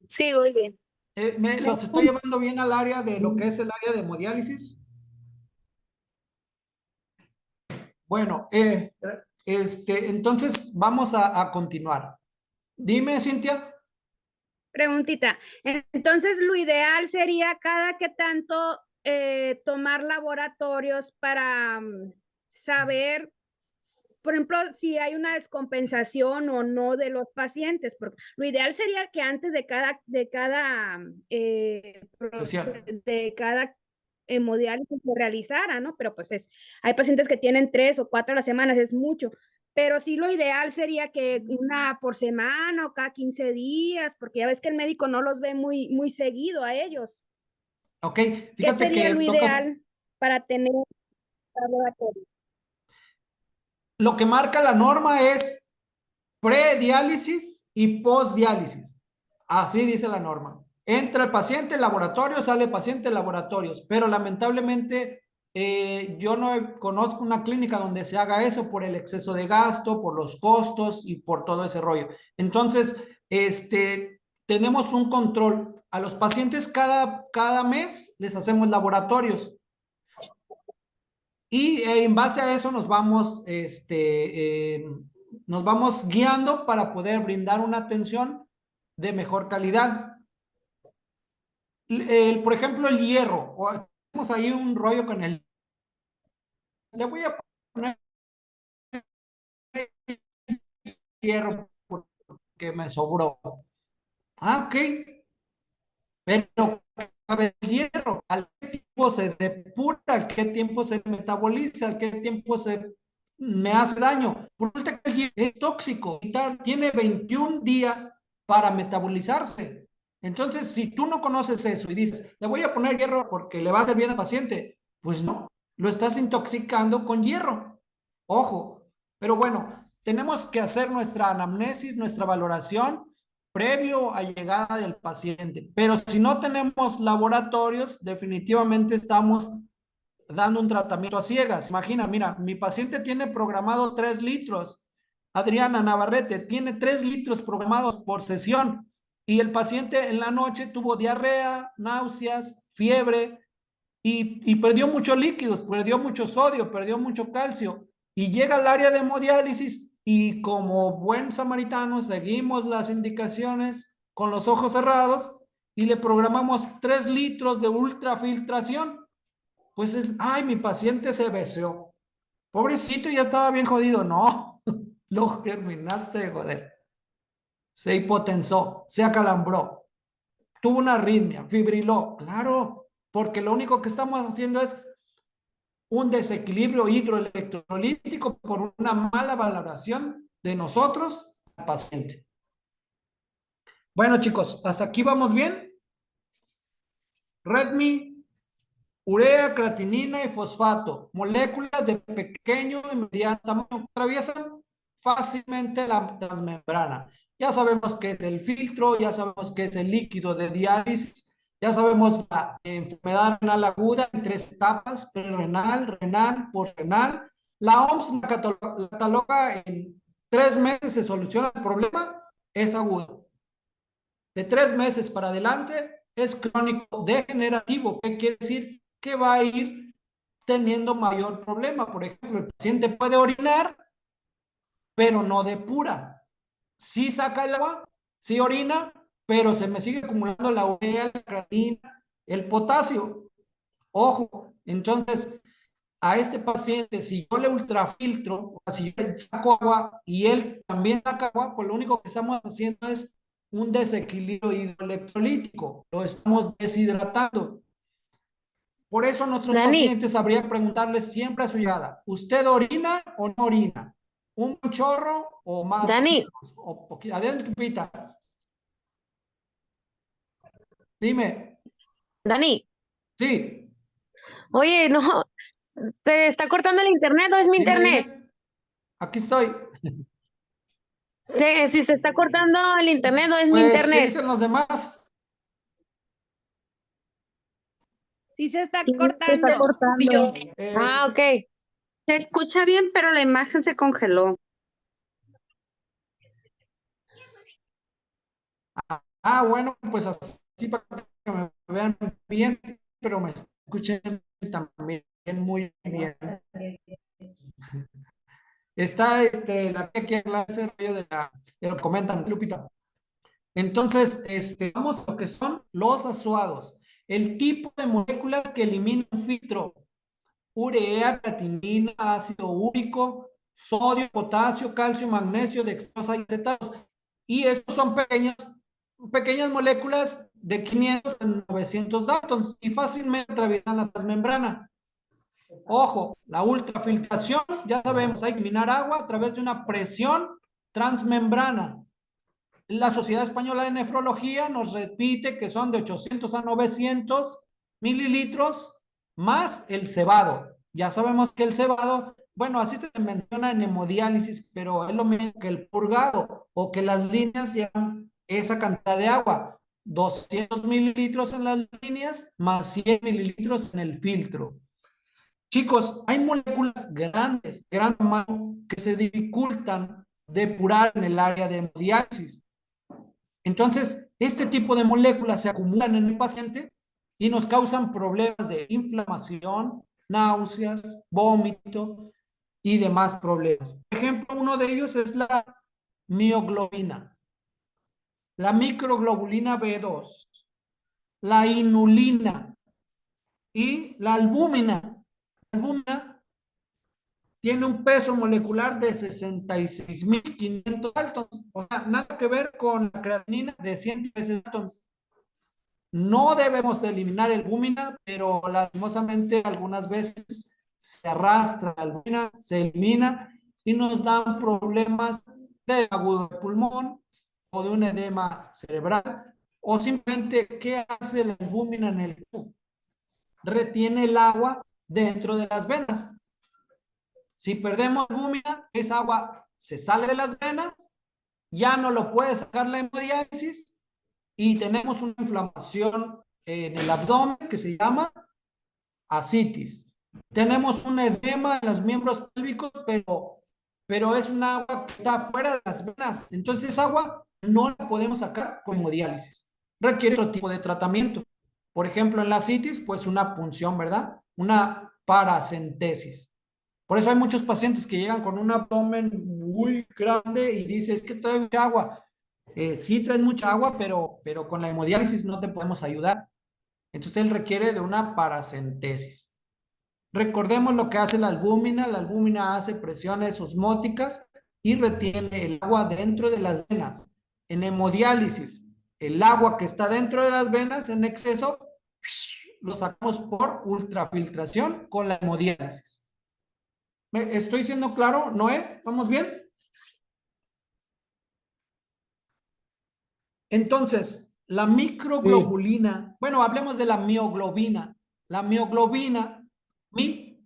Sí, muy bien. ¿Los estoy llevando bien al área de lo que es el área de hemodiálisis? Bueno, entonces vamos a continuar. Dime, Cintia. Preguntita. Entonces, lo ideal sería cada que tanto tomar laboratorios para saber, por ejemplo, si hay una descompensación o no de los pacientes, porque lo ideal sería que antes de cada Sesión. hemodiálisis se realizara, ¿no? Pero pues hay pacientes que tienen 3 o 4 a las semanas, es mucho. Pero sí lo ideal sería que una por semana o cada 15 días, porque ya ves que el médico no los ve muy seguido a ellos. Ok, ¿Qué fíjate sería que lo ideal para tener laboratorio? lo que marca la norma es prediálisis y postdiálisis. Así dice la norma. Entra el paciente, laboratorio, sale el paciente, laboratorios. Pero lamentablemente yo no conozco una clínica donde se haga eso por el exceso de gasto, por los costos y por todo ese rollo. Entonces, tenemos un control. A los pacientes cada mes les hacemos laboratorios. Y en base a eso nos vamos guiando para poder brindar una atención de mejor calidad. Por ejemplo, el hierro. Tenemos ahí un rollo con el... Le voy a poner hierro porque me sobró. Ah, ok. Pero el hierro, ¿al qué tiempo se depura? ¿Al qué tiempo se metaboliza? ¿Al qué tiempo me hace daño? Resulta que el hierro es tóxico, tiene 21 días para metabolizarse. Entonces, si tú no conoces eso y dices, le voy a poner hierro porque le va a hacer bien al paciente, pues no, lo estás intoxicando con hierro. Ojo, pero bueno, tenemos que hacer nuestra anamnesis, nuestra valoración previo a llegada del paciente. Pero si no tenemos laboratorios, definitivamente estamos dando un tratamiento a ciegas. Imagina, mira, mi paciente tiene programado 3 litros. Adriana Navarrete tiene 3 litros programados por sesión y el paciente en la noche tuvo diarrea, náuseas, fiebre y perdió mucho líquidos, perdió mucho sodio, perdió mucho calcio y llega al área de hemodiálisis y como buen samaritano seguimos las indicaciones con los ojos cerrados y le programamos 3 litros de ultrafiltración. Pues ay, mi paciente se beseó. Pobrecito, ya estaba bien jodido. No, lo terminaste de joder. Se hipotensó, se acalambró, tuvo una arritmia, fibriló. Claro, porque lo único que estamos haciendo es un desequilibrio hidroelectrolítico por una mala valoración de nosotros al paciente. Bueno, chicos, ¿hasta aquí vamos bien? Redmi, urea, creatinina y fosfato, moléculas de pequeño y mediano tamaño que atraviesan fácilmente la transmembrana. Ya sabemos qué es el filtro, ya sabemos qué es el líquido de diálisis, ya sabemos la enfermedad renal aguda en 3 etapas, prerrenal, renal, postrenal. La OMS la cataloga en 3 meses se soluciona el problema, es agudo. De 3 meses para adelante es crónico degenerativo. ¿Qué quiere decir? Que va a ir teniendo mayor problema. Por ejemplo, el paciente puede orinar, pero no depura. Sí saca el agua, sí orina, pero se me sigue acumulando la urea, la creatina, el potasio. Ojo, entonces a este paciente, si yo le ultrafiltro, o si yo saco agua y él también saca agua, pues lo único que estamos haciendo es un desequilibrio hidroelectrolítico, lo estamos deshidratando. Por eso a nuestros Dani, pacientes habría que preguntarles siempre a su llegada, ¿usted orina o no orina? ¿Un chorro o más? Dani, Adentro, Pita. Dime. Dani, Sí. oye, no, ¿se está cortando el internet o es mi Dime, internet? dime. Aquí estoy. Si se está cortando el internet o es mi Pues, ¿qué internet. dicen los demás? Sí se está Sí, se está cortando. cortando. Eh, Ah, ok. Se escucha bien, pero la imagen se congeló. Bueno, pues así para que me vean bien, pero me escuchen también muy bien. Está la que aquí ese rollo de lo que comentan, Lupita. Entonces, vamos a lo que son los azuados. El tipo de moléculas que elimina un filtro. Urea, creatinina, ácido úrico, sodio, potasio, calcio, magnesio, dextrosa y acetatos. Y estos son pequeñas moléculas de 500 a 900 daltons y fácilmente atraviesan la transmembrana. Ojo, la ultrafiltración, ya sabemos, hay que eliminar agua a través de una presión transmembrana. La Sociedad Española de Nefrología nos repite que son de 800 a 900 mililitros más el cebado. Ya sabemos que el cebado, bueno, así se menciona en hemodiálisis, pero es lo mismo que el purgado o que las líneas llevan esa cantidad de agua. 200 mililitros en las líneas más 100 mililitros en el filtro. Chicos, hay moléculas grandes, gran tamaño, que se dificultan depurar en el área de hemodiálisis. Entonces, este tipo de moléculas se acumulan en el paciente y nos causan problemas de inflamación, náuseas, vómito y demás problemas. Por ejemplo, uno de ellos es la mioglobina, la microglobulina B2, la inulina y la albúmina. La albúmina tiene un peso molecular de 66.500 daltons, o sea, nada que ver con la creatinina de 100 daltons. No debemos eliminar el albúmina, pero lastimosamente algunas veces se arrastra la albúmina, se elimina y nos dan problemas de agudo de pulmón o de un edema cerebral. O simplemente, ¿qué hace la albúmina en el cuerpo? Retiene el agua dentro de las venas. Si perdemos albúmina, esa agua se sale de las venas, ya no lo puede sacar la hemodiálisis y tenemos una inflamación en el abdomen que se llama ascitis. Tenemos un edema en los miembros pélvicos, pero es un agua que está fuera de las venas. Entonces esa agua no la podemos sacar con hemodiálisis. Requiere otro tipo de tratamiento. Por ejemplo, en la ascitis, pues una punción, ¿verdad? Una paracentesis. Por eso hay muchos pacientes que llegan con un abdomen muy grande y dicen, es que trae mucha agua. Sí traes mucha agua, pero con la hemodiálisis no te podemos ayudar. Entonces él requiere de una paracentesis. Recordemos lo que hace la albúmina. La albúmina hace presiones osmóticas y retiene el agua dentro de las venas. En hemodiálisis, el agua que está dentro de las venas en exceso, lo sacamos por ultrafiltración con la hemodiálisis. ¿Estoy siendo claro, Noé? ¿Vamos bien? Entonces, la microglobulina, bueno, hablemos de la mioglobina. La mioglobina, sí,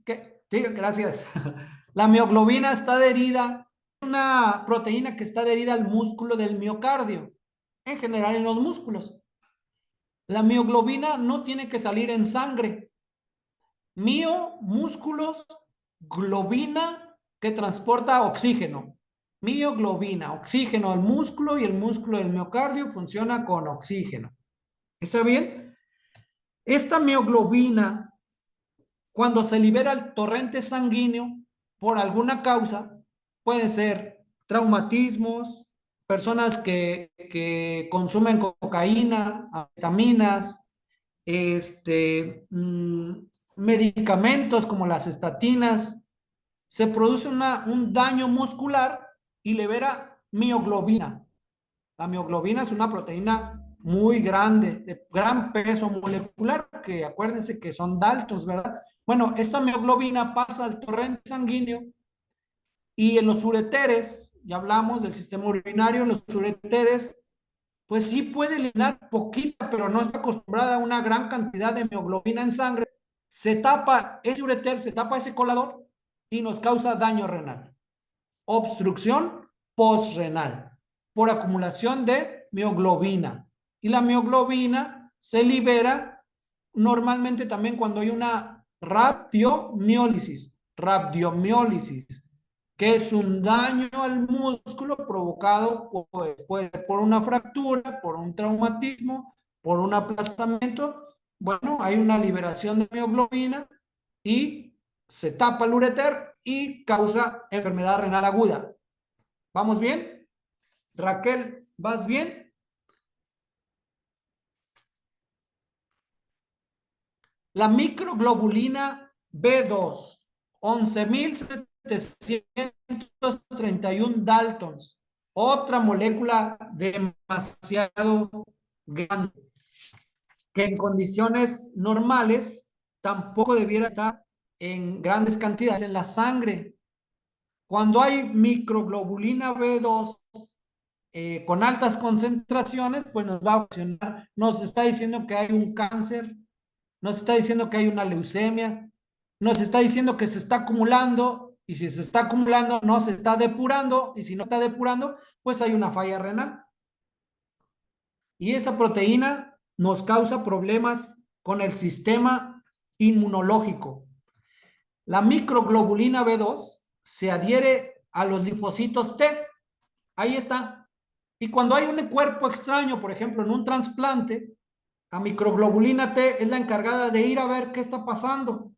gracias. La mioglobina está adherida, es una proteína que está adherida al músculo del miocardio, en general en los músculos. La mioglobina no tiene que salir en sangre. Músculos, globina que transporta oxígeno. Mioglobina, oxígeno al músculo y el músculo del miocardio funciona con oxígeno. ¿Está bien? Esta mioglobina, cuando se libera el torrente sanguíneo por alguna causa, puede ser traumatismos, personas que consumen cocaína, vitaminas, medicamentos como las estatinas, se produce un daño muscular y libera mioglobina. La mioglobina es una proteína muy grande, de gran peso molecular, que acuérdense que son daltons, ¿verdad? Bueno, esta mioglobina pasa al torrente sanguíneo y en los ureteres, ya hablamos del sistema urinario, en los ureteres, pues sí puede eliminar poquita, pero no está acostumbrada a una gran cantidad de mioglobina en sangre. Se tapa ese ureter, se tapa ese colador y nos causa daño renal. Obstrucción postrenal por acumulación de mioglobina. Y la mioglobina se libera normalmente también cuando hay una rhabdomiólisis, que es un daño al músculo provocado por una fractura, por un traumatismo, por un aplastamiento. Bueno, hay una liberación de mioglobina y se tapa el ureter y causa enfermedad renal aguda. ¿Vamos bien? Raquel, ¿vas bien? La microglobulina B2, 11.731 Daltons, otra molécula demasiado grande, que en condiciones normales tampoco debiera estar en grandes cantidades en la sangre. Cuando hay microglobulina B2 con altas concentraciones, pues nos va a ocasionar, nos está diciendo que hay un cáncer, nos está diciendo que hay una leucemia, nos está diciendo que se está acumulando, y si se está acumulando no se está depurando, y si no está depurando, pues hay una falla renal. Y esa proteína nos causa problemas con el sistema inmunológico. La microglobulina B2 se adhiere a los linfocitos T. Ahí está. Y cuando hay un cuerpo extraño, por ejemplo, en un trasplante, la microglobulina T es la encargada de ir a ver qué está pasando.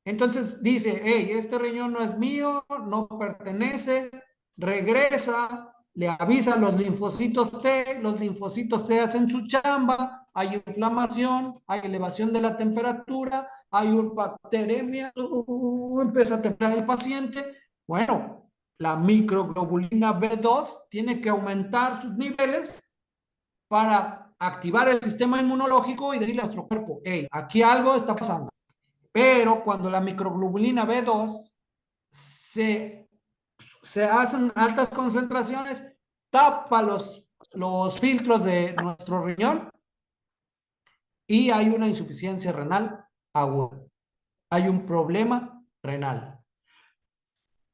Entonces dice, hey, este riñón no es mío, no pertenece, regresa, le avisa a los linfocitos T hacen su chamba, hay inflamación, hay elevación de la temperatura, hay bacteremia, empieza a temblar el paciente. Bueno, la microglobulina B2 tiene que aumentar sus niveles para activar el sistema inmunológico y decirle a nuestro cuerpo, hey, aquí algo está pasando. Pero cuando la microglobulina B2 se hacen altas concentraciones, tapa los filtros de nuestro riñón y hay una insuficiencia renal aguda. Hay un problema renal.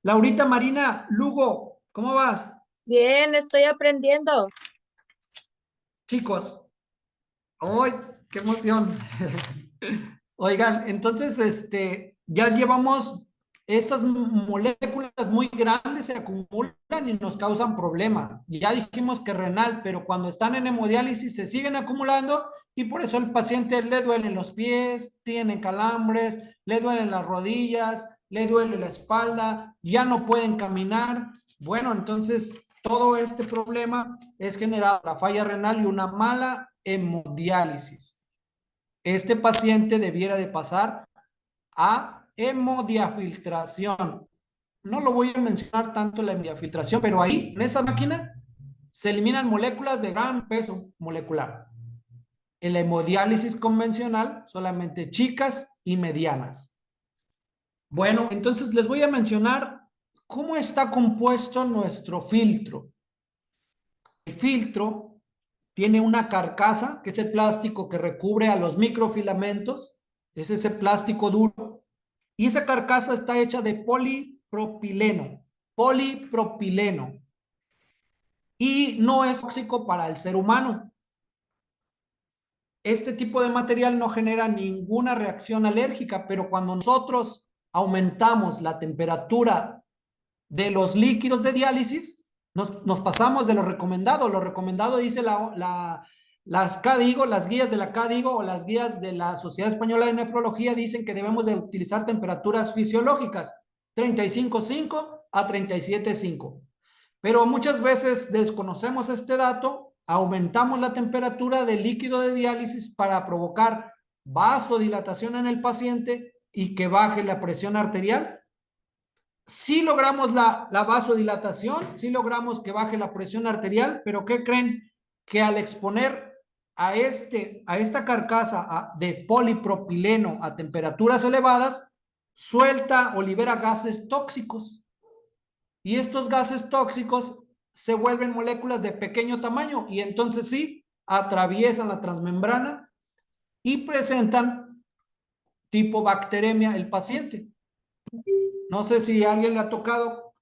Laurita Marina Lugo, ¿cómo vas? Bien, estoy aprendiendo. Chicos, ¡ay, qué emoción! Oigan, entonces, ya llevamos estas moléculas muy grandes, se acumulan y nos causan problemas. Ya dijimos que renal, pero cuando están en hemodiálisis se siguen acumulando y por eso el paciente le duelen los pies, tiene calambres, le duelen las rodillas, le duele la espalda, ya no pueden caminar. Bueno, entonces todo este problema es generado por la falla renal y una mala hemodiálisis. Este paciente debiera de pasar a hemodiafiltración. No lo voy a mencionar tanto la hemodiafiltración, pero ahí, en esa máquina, se eliminan moléculas de gran peso molecular. En la hemodiálisis convencional, solamente chicas y medianas. Bueno, entonces les voy a mencionar cómo está compuesto nuestro filtro. El filtro tiene una carcasa, que es el plástico que recubre a los microfilamentos, es ese plástico duro, y esa carcasa está hecha de polipropileno, y no es tóxico para el ser humano. Este tipo de material no genera ninguna reacción alérgica, pero cuando nosotros aumentamos la temperatura de los líquidos de diálisis, nos pasamos de lo recomendado. Lo recomendado dice las CADIGO, las guías de la CADIGO o las guías de la Sociedad Española de Nefrología dicen que debemos de utilizar temperaturas fisiológicas, 35.5 a 37.5. Pero muchas veces desconocemos este dato, aumentamos la temperatura del líquido de diálisis para provocar vasodilatación en el paciente y que baje la presión arterial. Sí logramos la vasodilatación, sí logramos que baje la presión arterial, pero ¿qué creen? Que al exponer a esta carcasa de polipropileno a temperaturas elevadas, suelta o libera gases tóxicos. Y estos gases tóxicos se vuelven moléculas de pequeño tamaño y entonces sí, atraviesan la transmembrana y presentan tipo bacteremia el paciente. No sé si a alguien le ha tocado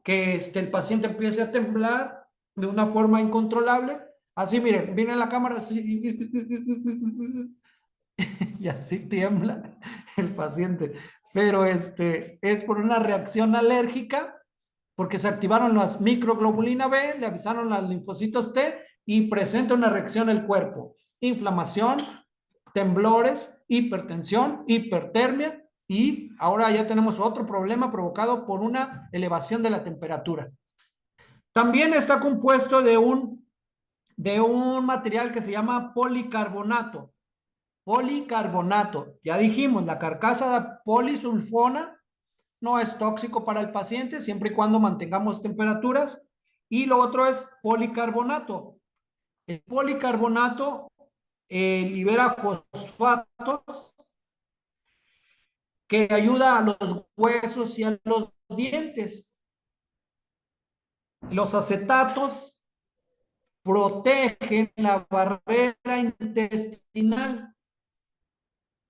que el paciente empiece a temblar de una forma incontrolable. Así, miren, viene la cámara así, y así tiembla el paciente. Pero es por una reacción alérgica, porque se activaron las microglobulina B, le avisaron a los linfocitos T y presenta una reacción el cuerpo. Inflamación, temblores, hipertensión, hipertermia y ahora ya tenemos otro problema provocado por una elevación de la temperatura. También está compuesto de un material que se llama policarbonato. Policarbonato, ya dijimos, la carcasa de polisulfona no es tóxico para el paciente siempre y cuando mantengamos temperaturas. Y lo otro es policarbonato. El policarbonato libera fosfatos que ayuda a los huesos y a los dientes. Los acetatos protegen la barrera intestinal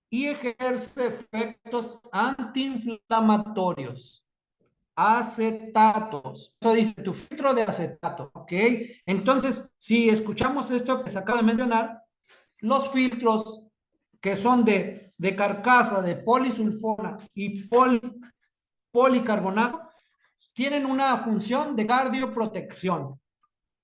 y ejerce efectos antiinflamatorios. Acetatos. Eso dice tu filtro de acetato, ¿ok? Entonces, si escuchamos esto que se acaba de mencionar, los filtros que son de carcasa, de polisulfona y policarbonato, tienen una función de cardioprotección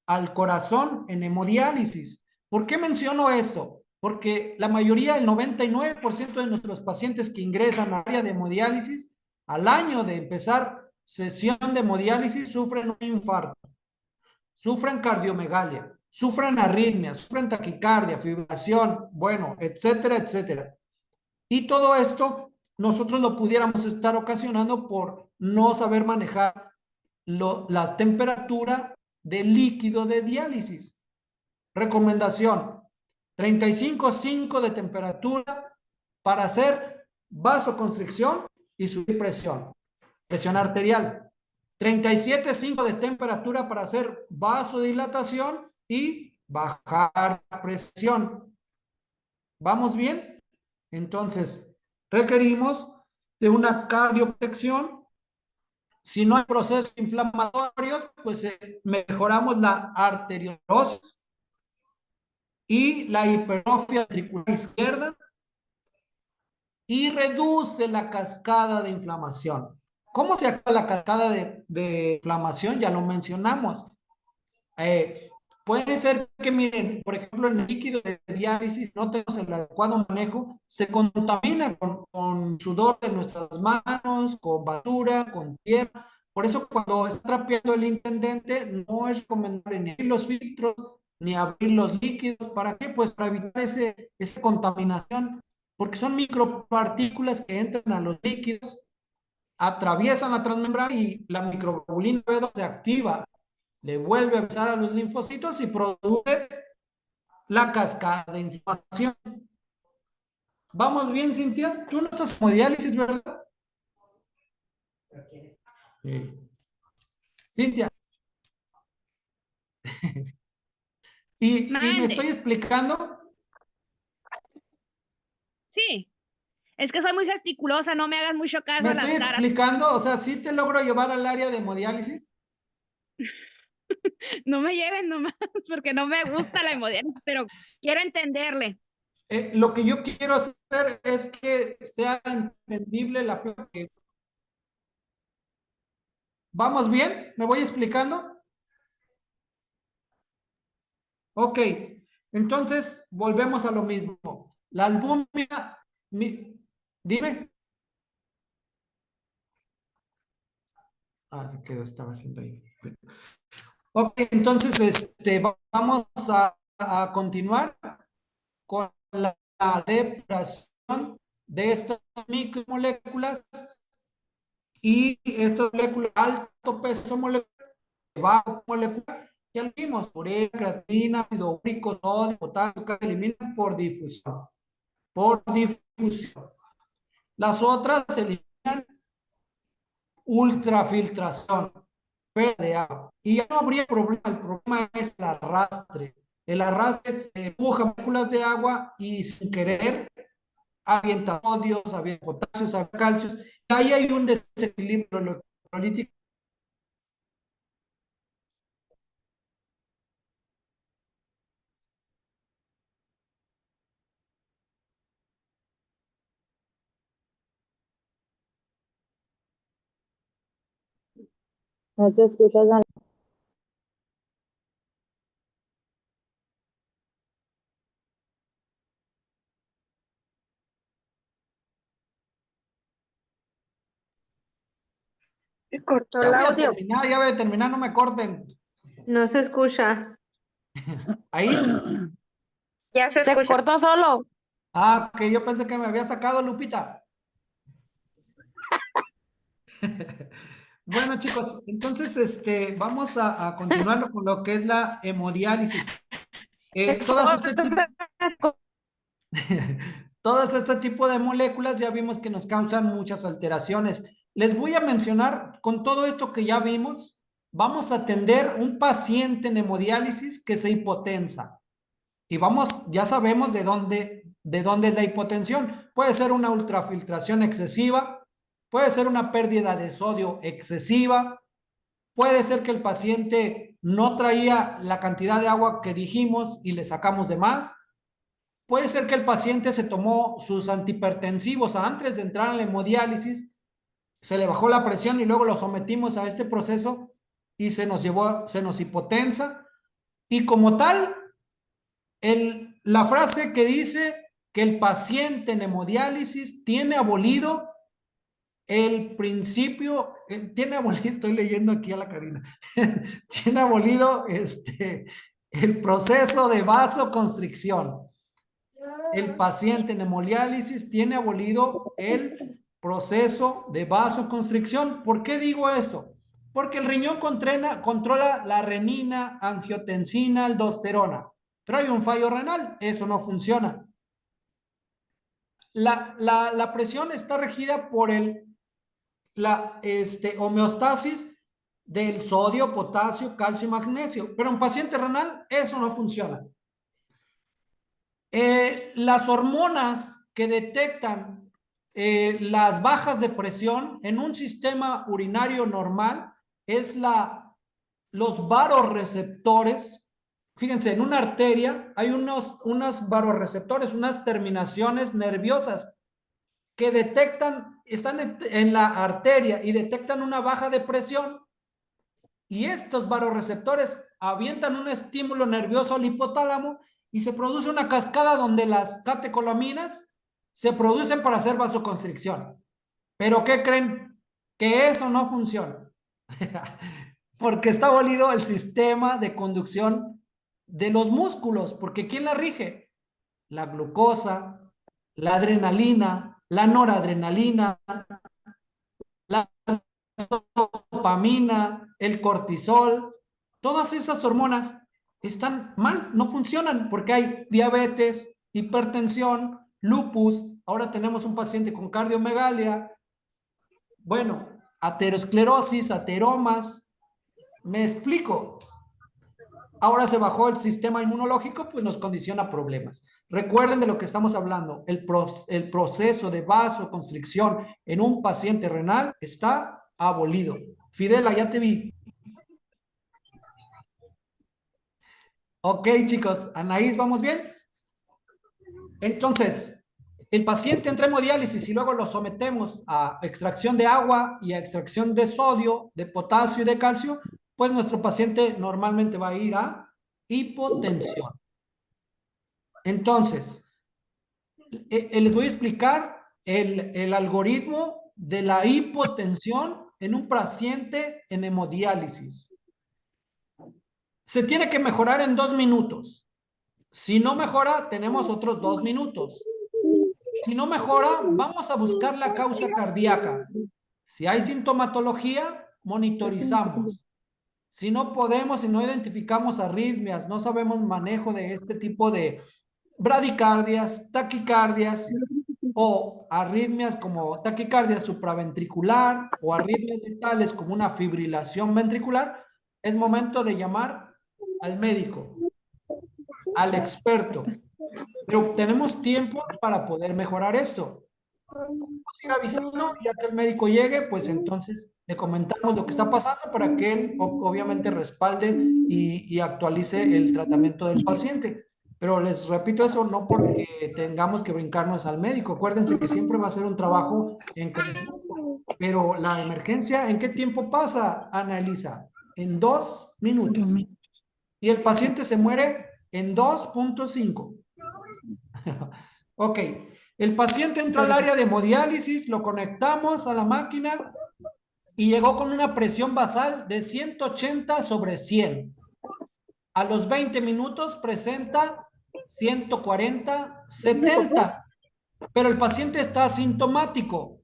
al corazón en hemodiálisis. ¿Por qué menciono esto? Porque la mayoría, el 99% de nuestros pacientes que ingresan al área de hemodiálisis, al año de empezar sesión de hemodiálisis, sufren un infarto, sufren cardiomegalia, sufren arritmias, sufren taquicardia, fibrilación, bueno, etcétera, etcétera. Y todo esto nosotros lo pudiéramos estar ocasionando por no saber manejar la temperatura del líquido de diálisis. Recomendación: 35,5 de temperatura para hacer vasoconstricción y subir presión arterial. 37,5 de temperatura para hacer vasodilatación y bajar presión. ¿Vamos bien? Entonces, requerimos de una cardioprotección. Si no hay procesos inflamatorios, pues mejoramos la arteriosclerosis y la hipertrofia ventricular izquierda y reduce la cascada de inflamación. ¿Cómo se acaba la cascada de inflamación? Ya lo mencionamos. Eh, Puede ser que, miren, por ejemplo, en el líquido de diálisis no tenemos el adecuado manejo, se contamina con sudor de nuestras manos, con basura, con tierra. Por eso cuando está trapeando el intendente, no es recomendable ni abrir los filtros, ni abrir los líquidos. ¿Para qué? Pues para evitar esa contaminación, porque son micropartículas que entran a los líquidos, atraviesan la transmembrana y la microglobulina B2 se activa, le vuelve a avisar a los linfocitos y produce la cascada de inflamación. ¿Vamos bien, Cintia? Tú no estás en hemodiálisis, ¿verdad? Sí. Cintia. ¿Y me Mande. estoy explicando? Sí, es que soy muy gesticulosa, no me hagas mucho caso ¿Me a estoy las caras. explicando? O sea, ¿sí te logro llevar al área de hemodiálisis? No me lleven nomás, porque no me gusta la hemodiálisis, pero quiero entenderle. Lo que yo quiero hacer es que sea entendible la plática. ¿Vamos bien? ¿Me voy explicando? Ok, entonces volvemos a lo mismo. La albúmina, dime. Ah, se quedó, estaba haciendo ahí. Ok, entonces vamos a continuar con la depuración de estas micromoléculas y estas moléculas de alto peso molecular, bajo molecular. Ya lo vimos, urea, creatina, ácido úrico, sodio, potasio, que se eliminan por difusión. Por difusión. Las otras se eliminan ultrafiltración, pérdida de agua. Y ya no habría problema, el problema es el arrastre. El arrastre empuja moléculas de agua y sin querer avienta sodios, avienta potasios, avienta calcios. Y ahí hay un desequilibrio electrolítico. No te escuchas, Cortó Ya el voy a audio. terminar, ya voy a terminar, no me corten. No se escucha. Ahí. Ya se Se escucha. cortó solo. Ah, que yo pensé que me había sacado, Lupita. Bueno, chicos, entonces vamos a continuar con lo que es la hemodiálisis. Todas este tipo de moléculas ya vimos que nos causan muchas alteraciones. Les voy a mencionar, con todo esto que ya vimos, vamos a atender un paciente en hemodiálisis que se hipotensa. Y vamos, ya sabemos de dónde es la hipotensión. Puede ser una ultrafiltración excesiva, puede ser una pérdida de sodio excesiva, puede ser que el paciente no traía la cantidad de agua que dijimos y le sacamos de más. Puede ser que el paciente se tomó sus antihipertensivos antes de entrar en la hemodiálisis, se le bajó la presión y luego lo sometimos a este proceso y se nos hipotensa. Y como tal, la frase que dice que el paciente en hemodiálisis tiene abolido el principio, tiene abolido, estoy leyendo aquí a la Karina, tiene abolido el proceso de vasoconstricción. El paciente en hemodiálisis tiene abolido el proceso de vasoconstricción. ¿Por qué digo esto? Porque el riñón controla la renina, angiotensina, aldosterona. Pero hay un fallo renal, eso no funciona. La presión está regida por la homeostasis del sodio, potasio, calcio y magnesio. Pero en paciente renal eso no funciona. Las hormonas que detectan las bajas de presión en un sistema urinario normal es los vasoreceptores. Fíjense, en una arteria hay unos vasoreceptores, unas terminaciones nerviosas que están en la arteria y detectan una baja de presión, y estos vasoreceptores avientan un estímulo nervioso al hipotálamo y se produce una cascada donde las catecolaminas se producen para hacer vasoconstricción. ¿Pero qué creen? Que eso no funciona. Porque está abolido el sistema de conducción de los músculos. Porque ¿quién la rige? La glucosa, la adrenalina, la noradrenalina, la dopamina, el cortisol. Todas esas hormonas están mal, no funcionan porque hay diabetes, hipertensión, lupus. Ahora tenemos un paciente con cardiomegalia. Bueno, aterosclerosis, ateromas. ¿Me explico? Ahora se bajó el sistema inmunológico, pues nos condiciona problemas. Recuerden de lo que estamos hablando. El proceso de vasoconstricción en un paciente renal está abolido. Fidela, ya te vi. Ok, chicos. Anaís, ¿vamos bien? Entonces, el paciente entra en hemodiálisis y luego lo sometemos a extracción de agua y a extracción de sodio, de potasio y de calcio, pues nuestro paciente normalmente va a ir a hipotensión. Entonces, les voy a explicar el algoritmo de la hipotensión en un paciente en hemodiálisis. Se tiene que mejorar en 2 minutos. Si no mejora, tenemos otros 2 minutos. Si no mejora, vamos a buscar la causa cardíaca. Si hay sintomatología, monitorizamos. Si no podemos, si no identificamos arritmias, no sabemos manejo de este tipo de bradicardias, taquicardias o arritmias como taquicardia supraventricular o arritmias letales como una fibrilación ventricular, es momento de llamar al médico, al experto. Pero tenemos tiempo para poder mejorar esto. Vamos a ir avisando, ya que el médico llegue, pues entonces le comentamos lo que está pasando para que él obviamente respalde y actualice el tratamiento del paciente. Pero les repito eso, no porque tengamos que brincarnos al médico. Acuérdense que siempre va a ser un trabajo en conjunto. Pero la emergencia, ¿en qué tiempo pasa, Ana Elisa? En 2 minutos. Y el paciente se muere en 2.5. Ok. El paciente entra al área de hemodiálisis, lo conectamos a la máquina y llegó con una presión basal de 180 sobre 100. A los 20 minutos presenta 140, 70, pero el paciente está asintomático.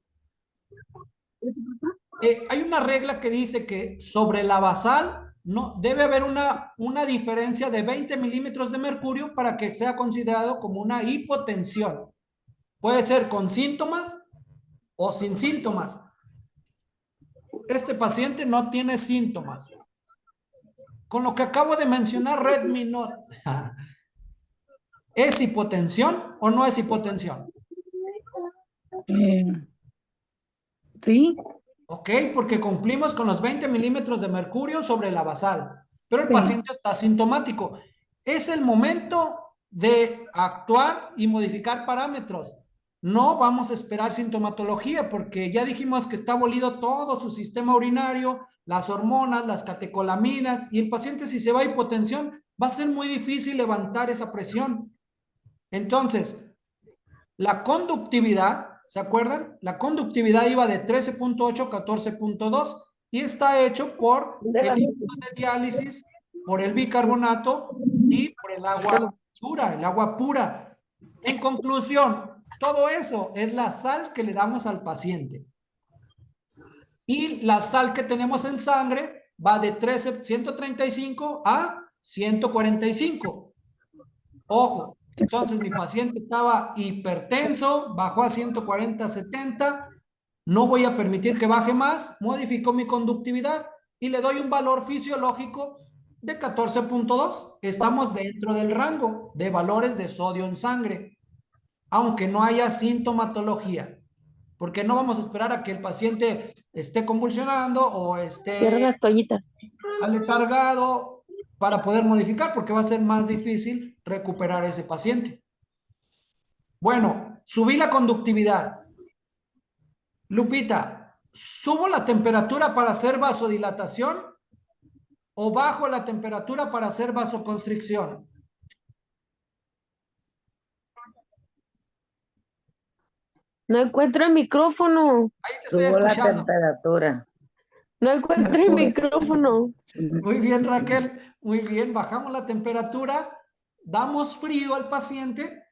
Hay una regla que dice que sobre la basal no, debe haber una diferencia de 20 milímetros de mercurio para que sea considerado como una hipotensión. Puede ser con síntomas o sin síntomas. Este paciente no tiene síntomas. Con lo que acabo de mencionar, Redmi no. ¿Es hipotensión o no es hipotensión? Sí, Ok, porque cumplimos con los 20 milímetros de mercurio sobre la basal, pero el Sí. paciente está asintomático. Es el momento de actuar y modificar parámetros. No vamos a esperar sintomatología porque ya dijimos que está abolido todo su sistema urinario, las hormonas, las catecolaminas, y el paciente, si se va a hipotensión, va a ser muy difícil levantar esa presión. Entonces, la conductividad, ¿se acuerdan? La conductividad iba de 13.8 a 14.2 y está hecho por el líquido de diálisis, por el bicarbonato y por el agua dura, el agua pura. En conclusión, todo eso es la sal que le damos al paciente. Y la sal que tenemos en sangre va de 135 a 145. Ojo, entonces mi paciente estaba hipertenso, bajó a 140, 70, no voy a permitir que baje más, modificó mi conductividad y le doy un valor fisiológico de 14.2. Estamos dentro del rango de valores de sodio en sangre, aunque no haya sintomatología, porque no vamos a esperar a que el paciente esté convulsionando o Cierra esté las toallitas. aletargado para poder modificar, porque va a ser más difícil recuperar a ese paciente. Bueno, subí la conductividad. Lupita, ¿subo la temperatura para hacer vasodilatación o bajo la temperatura para hacer vasoconstricción? No encuentro el micrófono. Ahí te estoy subo la escuchando. temperatura. No encuentro el micrófono. Muy bien, Raquel. Muy bien, bajamos la temperatura, damos frío al paciente,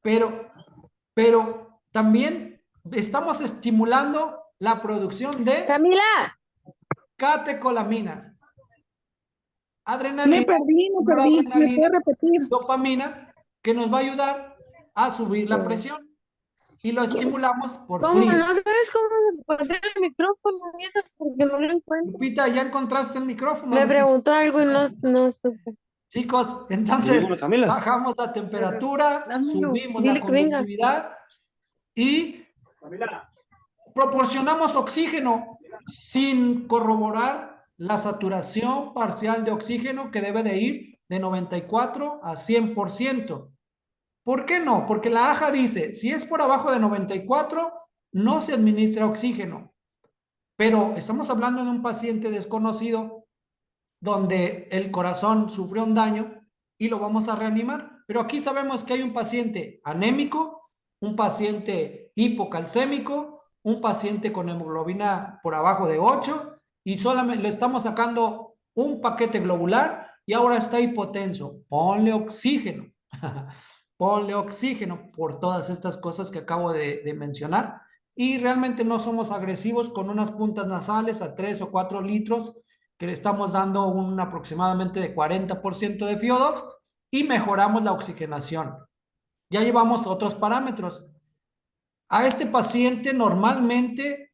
pero también estamos estimulando la producción de Camila, catecolaminas, adrenalina, Me perdí. ¿Me noradrenalina, puede repetir? dopamina, que nos va a ayudar a subir la presión y lo estimulamos por ¿cómo? frío. ¿No sabes cómo se encuentra el micrófono? Y eso porque no lo encuentro. Lupita, ¿ya encontraste el micrófono, Me Lupita? preguntó algo y no supe. Chicos, entonces Dígame, Camila. bajamos la temperatura, Dámelo. subimos la Dile que venga. conductividad y proporcionamos oxígeno sin corroborar la saturación parcial de oxígeno que debe de ir de 94 a 100%. ¿Por qué no? Porque la AJA dice, si es por abajo de 94, no se administra oxígeno. Pero estamos hablando de un paciente desconocido donde el corazón sufrió un daño y lo vamos a reanimar. Pero aquí sabemos que hay un paciente anémico, un paciente hipocalcémico, un paciente con hemoglobina por abajo de 8 y solamente le estamos sacando un paquete globular y ahora está hipotenso. Ponle oxígeno. Ponle oxígeno por todas estas cosas que acabo de mencionar. Y realmente no somos agresivos con unas puntas nasales a 3 o 4 litros que le estamos dando un aproximadamente de 40% de FiO2 y mejoramos la oxigenación. Ya llevamos otros parámetros. A este paciente normalmente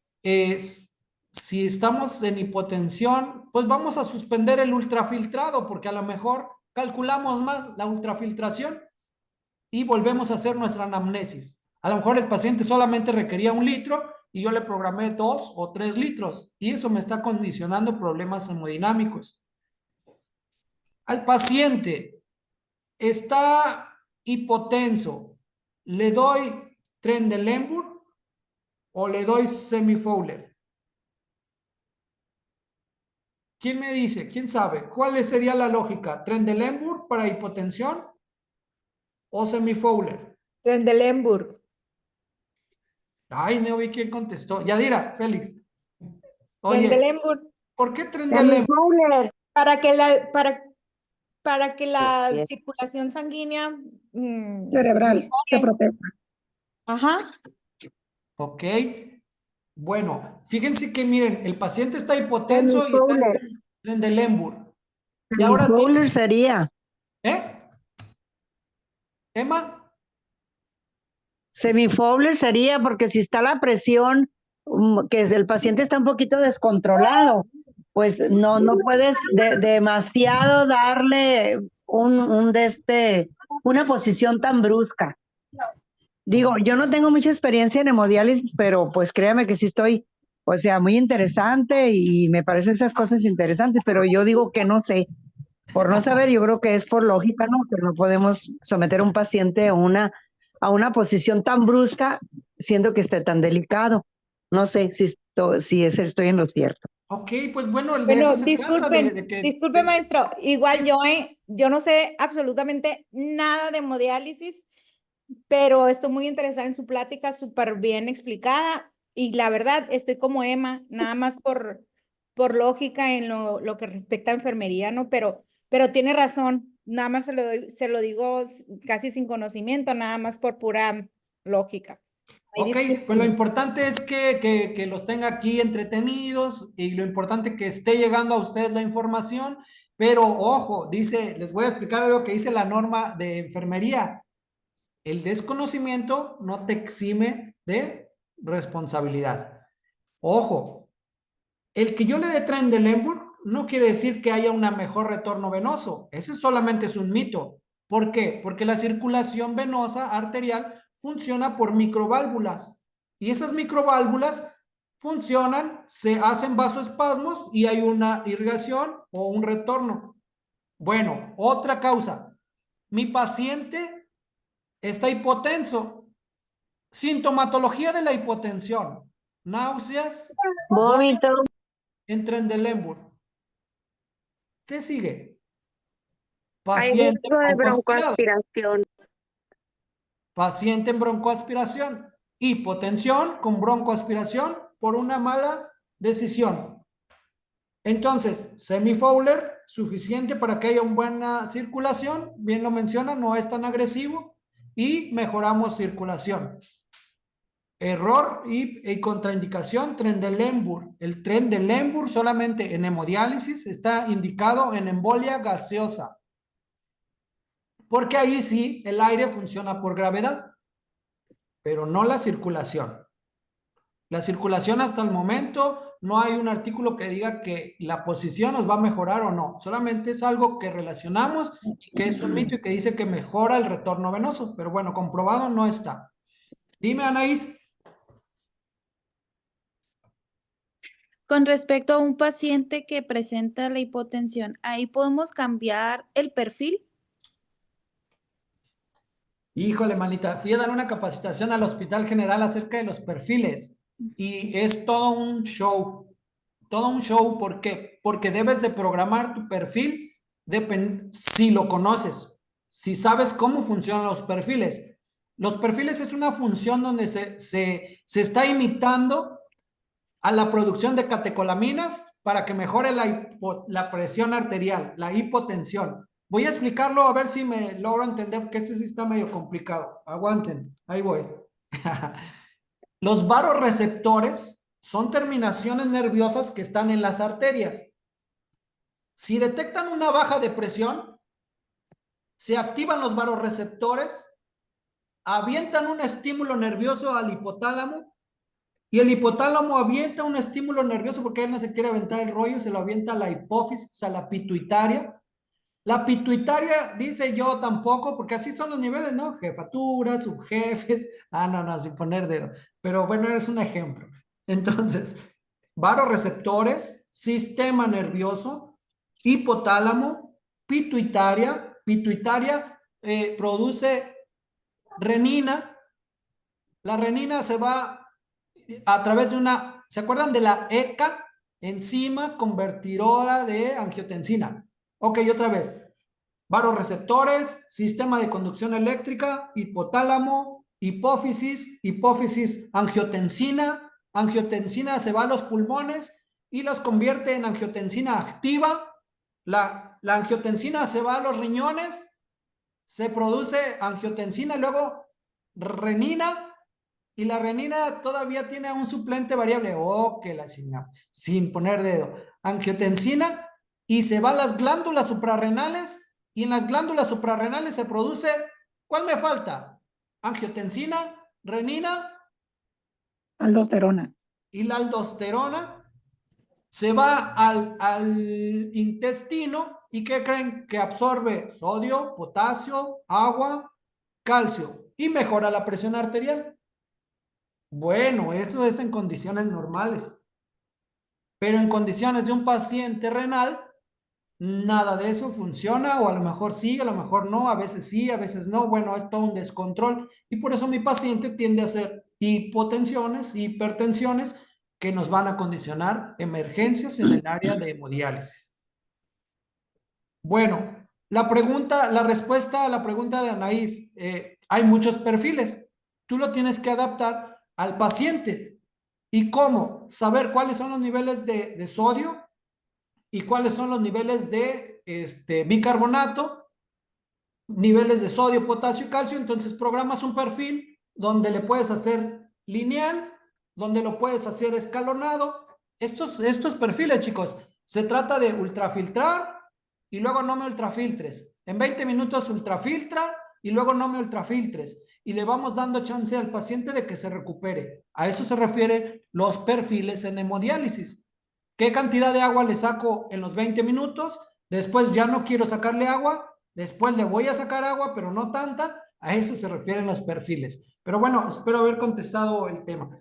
si estamos en hipotensión, pues vamos a suspender el ultrafiltrado porque a lo mejor calculamos más la ultrafiltración y volvemos a hacer nuestra anamnesis. A lo mejor el paciente solamente requería 1 litro y yo le programé 2 o 3 litros y eso me está condicionando problemas hemodinámicos. Al paciente está hipotenso, ¿le doy Trendelenburg o le doy Semi-Fowler? ¿Quién me dice? ¿Quién sabe? ¿Cuál sería la lógica? ¿Trendelenburg para hipotensión o Semi-Fowler? Trendelenburg. Ay, no vi quién contestó. Yadira, Félix. Oye, Trendelenburg, ¿por qué Trendelenburg? Fowler. para que la Bien. circulación sanguínea Cerebral, se mejore. protege. Ajá. Ok. Bueno, fíjense que miren, el paciente está hipotenso y está en Fowler. Trendelenburg. Y ahora Fowler sería. ¿eh? Emma, Semifowler sería porque si está la presión, que el paciente está un poquito descontrolado, pues no puedes demasiado darle una posición tan brusca. Digo, yo no tengo mucha experiencia en hemodiálisis, pero pues créame que sí estoy, o sea, muy interesante y me parecen esas cosas interesantes, pero yo digo que no sé. Por no saber, yo creo que es por lógica, ¿no? Que no podemos someter a un paciente a una posición tan brusca, siendo que esté tan delicado. No sé si estoy en lo cierto. ok, pues bueno, de Bueno, eso se trata, disculpe, maestro. Igual yo no sé absolutamente nada de hemodiálisis, pero estoy muy interesada en su plática, súper bien explicada. Y la verdad, estoy como Emma, nada más por lógica en lo que respecta a enfermería, ¿no? Pero tiene razón, nada más se lo digo casi sin conocimiento, nada más por pura lógica. Ahí Ok, pues lo discúlpeme. importante es que los tenga aquí entretenidos y lo importante que esté llegando a ustedes la información, pero ojo, les voy a explicar algo que dice la norma de enfermería. El desconocimiento no te exime de responsabilidad. Ojo, el que yo le dé Trendelenburg no quiere decir que haya un mejor retorno venoso. Ese solamente es un mito. ¿Por qué? Porque la circulación venosa arterial funciona por microválvulas y esas microválvulas funcionan, se hacen vasoespasmos y hay una irrigación o un retorno. Bueno, otra causa. Mi paciente está hipotenso. Sintomatología de la hipotensión. Náuseas, Vómito. en Trendelenburg. ¿Qué sigue? Hay Paciente riesgo de broncoaspirado. broncoaspiración. Paciente en broncoaspiración. Hipotensión con broncoaspiración por una mala decisión. Entonces, semifowler, suficiente para que haya una buena circulación. Bien lo menciona, no es tan agresivo. Y mejoramos circulación. Error y contraindicación, Trendelenburg. El Trendelenburg solamente en hemodiálisis está indicado en embolia gaseosa. Porque ahí sí el aire funciona por gravedad, pero no la circulación. La circulación hasta el momento no hay un artículo que diga que la posición nos va a mejorar o no. Solamente es algo que relacionamos y que es un mito y que dice que mejora el retorno venoso. Pero bueno, comprobado no está. Dime, Anaís. Con respecto a un paciente que presenta la hipotensión, ¿ahí podemos cambiar el perfil? Híjole, manita, fui a dar una capacitación al Hospital General acerca de los perfiles y es todo un show, ¿por qué? Porque debes de programar tu perfil si lo conoces, si sabes cómo funcionan los perfiles. Los perfiles es una función donde se está imitando a la producción de catecolaminas para que mejore la presión arterial, la hipotensión. Voy a explicarlo a ver si me logro entender, porque este sí está medio complicado. Aguanten, ahí voy. Los varoreceptores son terminaciones nerviosas que están en las arterias. Si detectan una baja de presión, se activan los varoreceptores, avientan un estímulo nervioso al hipotálamo y el hipotálamo avienta un estímulo nervioso porque él no se quiere aventar el rollo, se lo avienta a la hipófisis, a la pituitaria. La pituitaria, dice yo tampoco, porque así son los niveles, ¿no? Jefatura, subjefes, no, sin poner dedo. Pero bueno, es un ejemplo. Entonces, varoreceptores, sistema nervioso, hipotálamo, pituitaria produce renina. La renina se va a través de ¿se acuerdan de la ECA? Enzima convertidora de angiotensina. Ok, otra vez. Varoreceptores, sistema de conducción eléctrica, hipotálamo, hipófisis, angiotensina se va a los pulmones y los convierte en angiotensina activa. La angiotensina se va a los riñones, se produce angiotensina y luego renina, y la renina todavía tiene un suplente variable, que la chingada, sin poner dedo, angiotensina, y se va a las glándulas suprarrenales, y en las glándulas suprarrenales se produce, ¿cuál me falta? Angiotensina, renina, Aldosterona. y la aldosterona se va al intestino, y ¿qué creen? Que absorbe sodio, potasio, agua, calcio, y mejora la presión arterial. Bueno, eso es en condiciones normales, pero en condiciones de un paciente renal, nada de eso funciona, o a lo mejor sí, a lo mejor no, a veces sí, a veces no. Bueno, es todo un descontrol, y por eso mi paciente tiende a hacer hipotensiones, hipertensiones, que nos van a condicionar emergencias en el área de hemodiálisis. Bueno, la respuesta a la pregunta de Anaís, hay muchos perfiles. Tú lo tienes que adaptar al paciente. ¿Y cómo? Saber cuáles son los niveles de sodio y cuáles son los niveles de bicarbonato, niveles de sodio, potasio y calcio. Entonces programas un perfil donde le puedes hacer lineal, donde lo puedes hacer escalonado. Estos perfiles, chicos, se trata de ultrafiltrar y luego no me ultrafiltres. En 20 minutos ultrafiltra y luego no me ultrafiltres. Y le vamos dando chance al paciente de que se recupere. A eso se refiere los perfiles en hemodiálisis. ¿Qué cantidad de agua le saco en los 20 minutos? Después ya no quiero sacarle agua. Después le voy a sacar agua, pero no tanta. A eso se refieren los perfiles. Pero bueno, espero haber contestado el tema.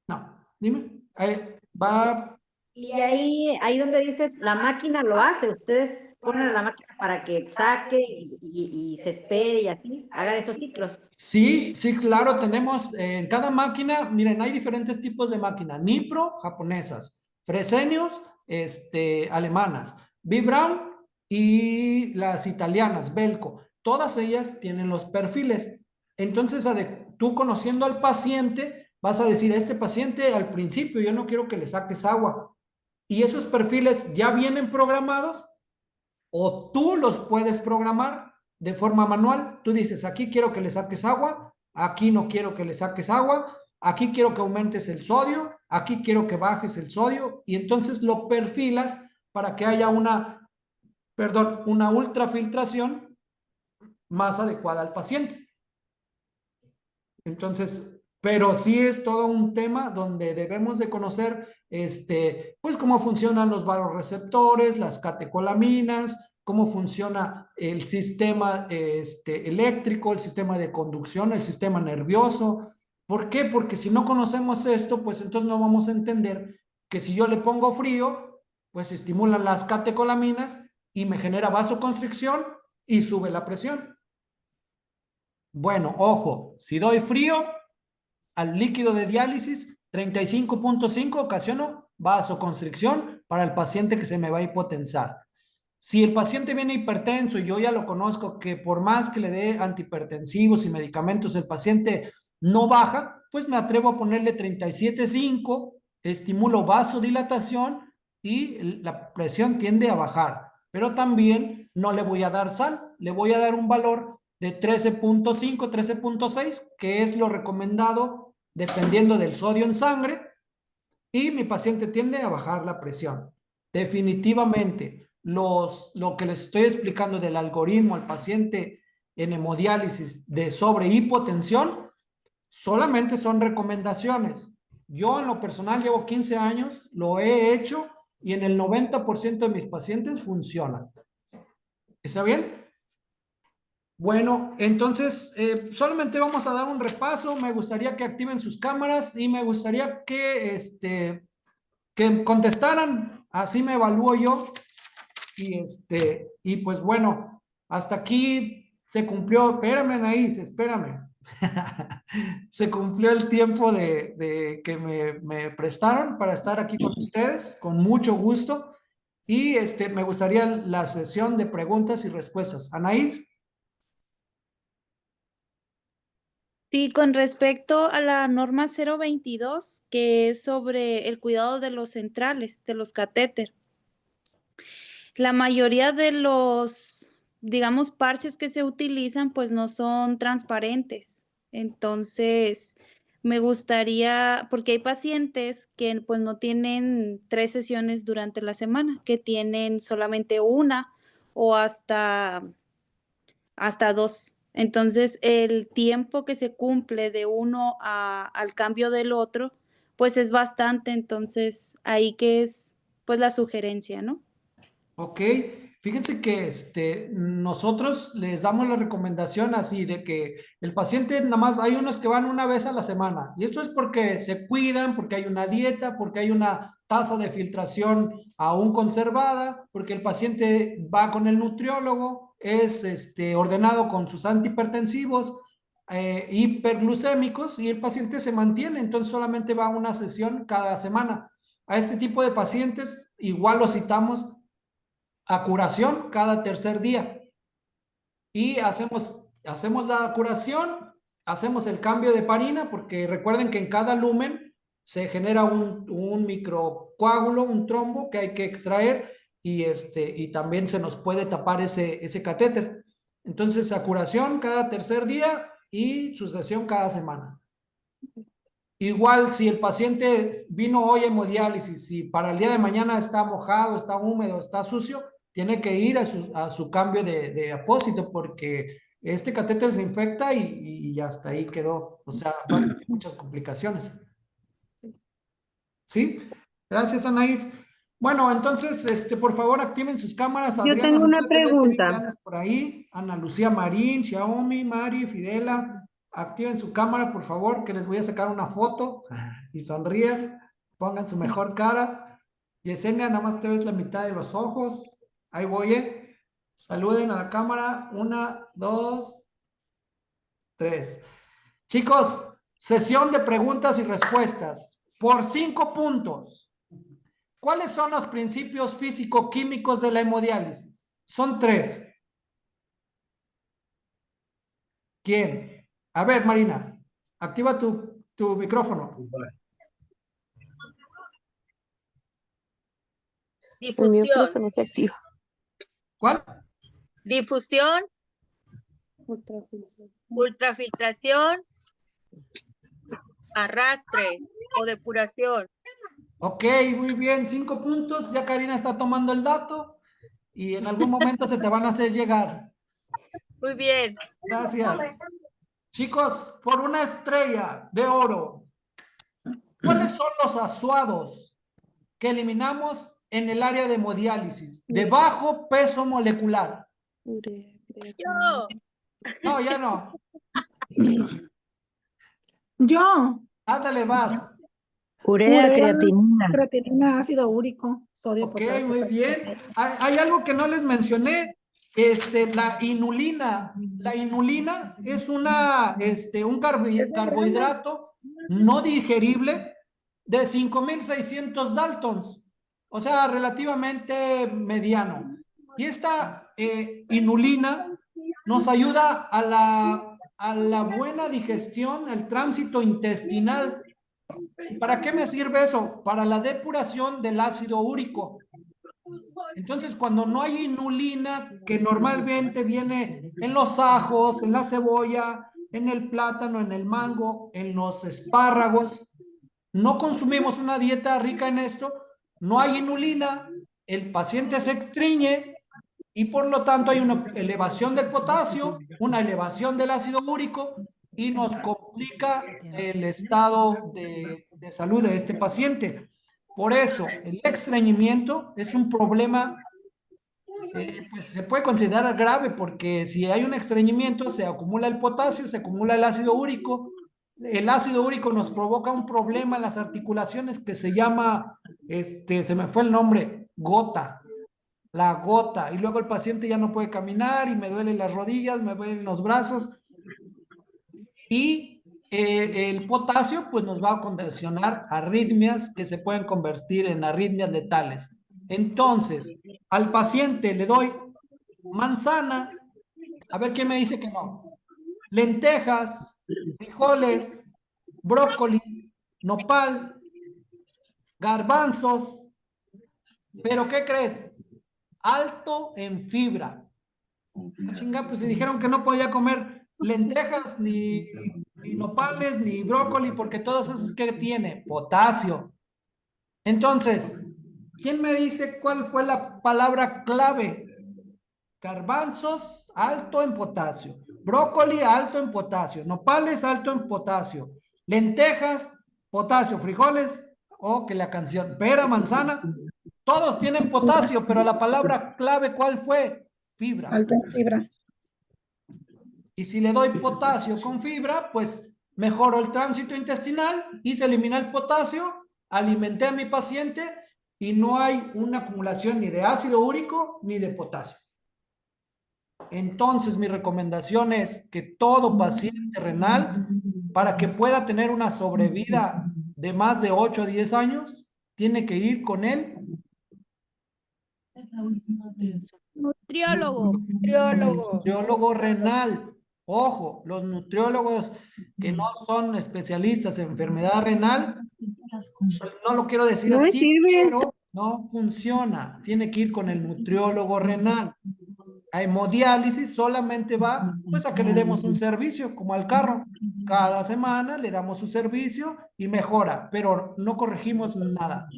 No, dime. Va. Y ahí donde dices, la máquina lo hace, ustedes ponen a la máquina para que saque y se espere y así, hagan esos ciclos. Sí, sí, claro, tenemos en cada máquina, miren, hay diferentes tipos de máquina, Nipro, japonesas, Fresenius, alemanas, B-Braun y las italianas, Belco, todas ellas tienen los perfiles. Entonces, tú conociendo al paciente, vas a decir, este paciente al principio yo no quiero que le saques agua, y esos perfiles ya vienen programados, o tú los puedes programar de forma manual. Tú dices, aquí quiero que le saques agua, aquí no quiero que le saques agua, aquí quiero que aumentes el sodio, aquí quiero que bajes el sodio, y entonces lo perfilas para que haya una ultrafiltración más adecuada al paciente. Entonces, pero sí es todo un tema donde debemos de conocer, pues cómo funcionan los vasoreceptores, las catecolaminas, cómo funciona el sistema eléctrico, el sistema de conducción, el sistema nervioso. ¿Por qué? Porque si no conocemos esto, pues entonces no vamos a entender que si yo le pongo frío, pues se estimulan las catecolaminas y me genera vasoconstricción y sube la presión. Bueno, ojo, si doy frío al líquido de diálisis, 35.5, ocasiono vasoconstricción para el paciente que se me va a hipotensar. Si el paciente viene hipertenso y yo ya lo conozco, que por más que le dé antihipertensivos y medicamentos, el paciente no baja, pues me atrevo a ponerle 37.5, estimulo vasodilatación y la presión tiende a bajar. Pero también no le voy a dar sal, le voy a dar un valor de 13.5, 13.6, que es lo recomendado dependiendo del sodio en sangre, y mi paciente tiende a bajar la presión. Definitivamente, lo que les estoy explicando del algoritmo al paciente en hemodiálisis de sobrehipotensión solamente son recomendaciones. Yo en lo personal llevo 15 años, lo he hecho y en el 90% de mis pacientes funcionan. ¿Está bien? Bueno, entonces solamente vamos a dar un repaso. Me gustaría que activen sus cámaras y me gustaría que contestaran. Así me evalúo yo. Y pues bueno, hasta aquí se cumplió. Espérame, Anaís, espérame. Se cumplió el tiempo de que me prestaron para estar aquí con ustedes, con mucho gusto. Y me gustaría la sesión de preguntas y respuestas. Anaís. Sí, con respecto a la norma 022, que es sobre el cuidado de los centrales, de los catéter. La mayoría de los, digamos, parches que se utilizan, pues no son transparentes. Entonces, me gustaría, porque hay pacientes que pues no tienen 3 sesiones durante la semana, que tienen solamente una o hasta 2. Entonces, el tiempo que se cumple de uno al cambio del otro, pues es bastante. Entonces, ahí que es pues la sugerencia, ¿no? Ok, fíjense que nosotros les damos la recomendación así de que el paciente nada más, hay unos que van una vez a la semana y esto es porque se cuidan, porque hay una dieta, porque hay una tasa de filtración aún conservada, porque el paciente va con el nutriólogo, es ordenado con sus antihipertensivos, hiperglucémicos y el paciente se mantiene, entonces solamente va a una sesión cada semana. A este tipo de pacientes igual lo citamos a curación cada tercer día y hacemos la curación, hacemos el cambio de parina porque recuerden que en cada lumen se genera un microcoágulo, un trombo que hay que extraer y también se nos puede tapar ese catéter. Entonces, a curación cada tercer día y sucesión cada semana. Igual, si el paciente vino hoy a hemodiálisis y para el día de mañana está mojado, está húmedo, está sucio, tiene que ir a su cambio de apósito porque este catéter se infecta y hasta ahí quedó. O sea, va a tener muchas complicaciones. ¿Sí? Gracias, Anaís. Bueno, entonces, por favor, activen sus cámaras. Yo Adriana tengo una Sastre, Leti, que pregunta. andas por ahí. Ana Lucía Marín, Xiaomi, Mari, Fidela. Activen su cámara, por favor, que les voy a sacar una foto y sonríen. Pongan su mejor cara. Yesenia, nada más te ves la mitad de los ojos. Ahí voy, ¿eh? Saluden a la cámara. 1, 2, 3. Chicos, sesión de preguntas y respuestas por 5 puntos. ¿Cuáles son los principios físico-químicos de la hemodiálisis? Son 3. ¿Quién? A ver, Marina, activa tu micrófono. El mío creo Difusión, que no se activa. ¿Cuál? difusión, ultrafiltración, arrastre o depuración. Ok, muy bien, 5 puntos. Ya Karina está tomando el dato y en algún momento se te van a hacer llegar. Muy bien. Gracias. Chicos, por una estrella de oro, ¿cuáles son los asuados que eliminamos en el área de hemodiálisis de bajo peso molecular? Yo, No, ya no. Yo, Ándale, vas. Urea, creatinina. creatinina, ácido úrico, sodio, Ok, potasio. muy bien. Hay algo que no les mencioné. La inulina. La inulina es un carbohidrato no digerible de 5,600 Daltons. O sea, relativamente mediano. Y esta inulina nos ayuda a la buena digestión, al tránsito intestinal. ¿Para qué me sirve eso? Para la depuración del ácido úrico. Entonces, cuando no hay inulina, que normalmente viene en los ajos, en la cebolla, en el plátano, en el mango, en los espárragos, no consumimos una dieta rica en esto, no hay inulina, el paciente se estreñe y por lo tanto hay una elevación del potasio, una elevación del ácido úrico y nos complica el estado de salud de este paciente. Por eso, el estreñimiento es un problema, pues se puede considerar grave porque si hay un estreñimiento se acumula el potasio, se acumula el ácido úrico. El ácido úrico nos provoca un problema en las articulaciones que se llama, se me fue el nombre, gota. La gota. Y luego el paciente ya no puede caminar y me duelen las rodillas, me duelen los brazos. Y el potasio pues nos va a condicionar arritmias que se pueden convertir en arritmias letales. Entonces, al paciente le doy manzana, a ver quién me dice que no, lentejas, frijoles, frijoles, brócoli, nopal, garbanzos, pero ¿qué crees? Alto en fibra. Chinga, pues si dijeron que no podía comer lentejas, ni nopales, ni brócoli, porque todos esos que tiene, potasio. Entonces, ¿quién me dice cuál fue la palabra clave? Garbanzos, alto en potasio. Brócoli, alto en potasio. Nopales, alto en potasio. Lentejas, potasio. Frijoles, que la canción. Pera, manzana, todos tienen potasio, pero la palabra clave, ¿cuál fue? Fibra. Alta en fibra. Y si le doy potasio con fibra, pues mejoro el tránsito intestinal y se elimina el potasio, alimenté a mi paciente y no hay una acumulación ni de ácido úrico ni de potasio. Entonces, mi recomendación es que todo paciente renal, para que pueda tener una sobrevida de más de 8 o 10 años, tiene que ir con él. Nutriólogo. Nutriólogo renal. Ojo, los nutriólogos que no son especialistas en enfermedad renal, no lo quiero decir No me así, sirve. pero no funciona. Tiene que ir con el nutriólogo renal. A hemodiálisis solamente va pues a que le demos un servicio como al carro. Cada semana le damos su servicio y mejora, pero no corregimos nada.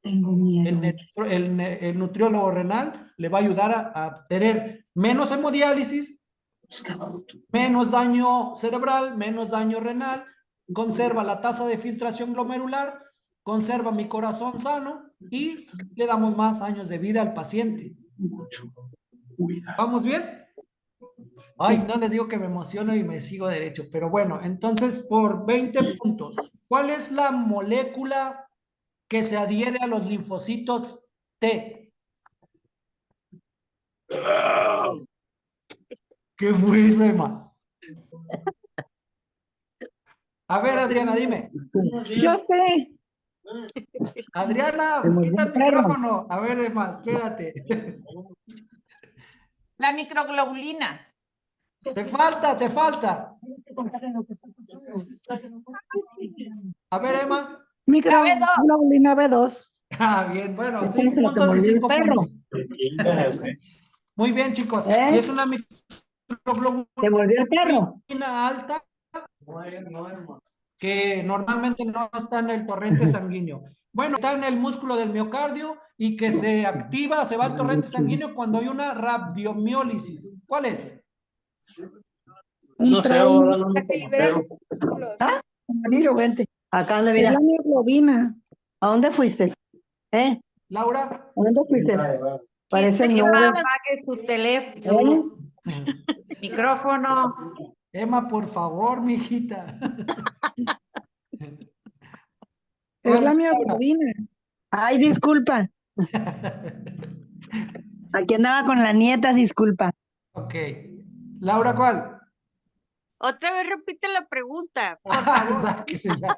El nutriólogo renal le va a ayudar a tener menos hemodiálisis, menos daño cerebral, menos daño renal, conserva la tasa de filtración glomerular, conserva mi corazón sano y le damos más años de vida al paciente. ¿Vamos bien? Ay, no les digo que me emociono y me sigo derecho, pero bueno, entonces por 20 puntos, ¿cuál es la molécula que se adhiere a los linfocitos T? ¿Qué fue eso, Emma? A ver, Adriana, dime. Yo sé. Adriana, quita el micrófono. A ver, Emma, espérate. La microglobulina. Te falta. A ver, Emma. Microglobulina B2. Ah, bien, bueno, 5 puntos y 5 puntos. Muy bien, chicos. Y es una microglobulina alta que normalmente no está en el torrente sanguíneo. Bueno, está en el músculo del miocardio y que se activa, se va al torrente sanguíneo cuando hay una rabdomiólisis. ¿Cuál es? No sé, ahora no me compro. ¿Ah? Miro, vente. Acá anda, mira. Es la mioglobina. ¿A dónde fuiste? Laura. ¿A dónde fuiste? Parece Emma, nuevo. apague su teléfono, su micrófono. Emma, por favor, mijita. Es la mioglobina. Ay, disculpa. Aquí andaba con la nieta, disculpa. Ok. Laura, ¿cuál? Otra vez repite la pregunta, por favor. Sáquese ya.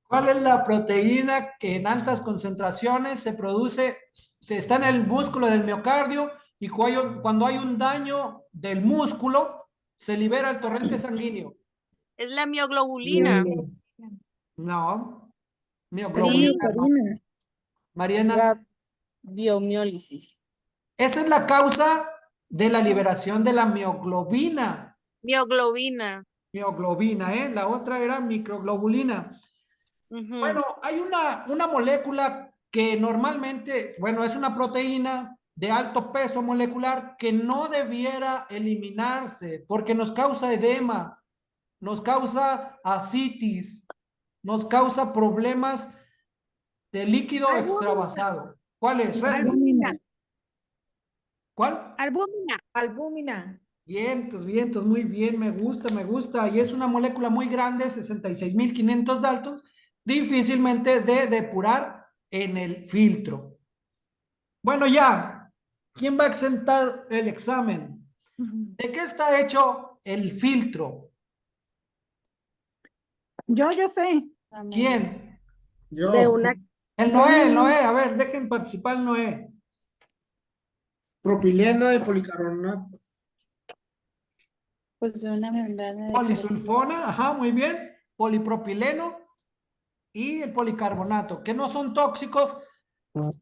¿Cuál es la proteína que en altas concentraciones se produce, se está en el músculo del miocardio y cuando hay un daño del músculo, se libera el torrente sanguíneo? Es la mioglobulina. No. Mioglobina. Mioglobina. Mariana. La biomiólisis. Esa es la causa de la liberación de la mioglobina. Mioglobina. Mioglobina, ¿eh? La otra era microglobulina. Bueno, hay una molécula que normalmente, bueno, es una proteína de alto peso molecular que no debiera eliminarse porque nos causa edema, nos causa ascitis, nos causa problemas de líquido extravasado. ¿Cuál es? Albúmina. ¿Cuál? Albúmina. Vientos, muy bien, me gusta. Y es una molécula muy grande, 66.500 Daltons, difícilmente de depurar en el filtro. Bueno, ya, ¿quién va a exentar el examen? ¿De qué está hecho el filtro? Yo sé. ¿Quién? Yo. El Noé, a ver, dejen participar el Noé. Propileno y policarbonato. Pues de una membrana de Polisulfona, ajá, muy bien. Polipropileno y el policarbonato, que no son tóxicos,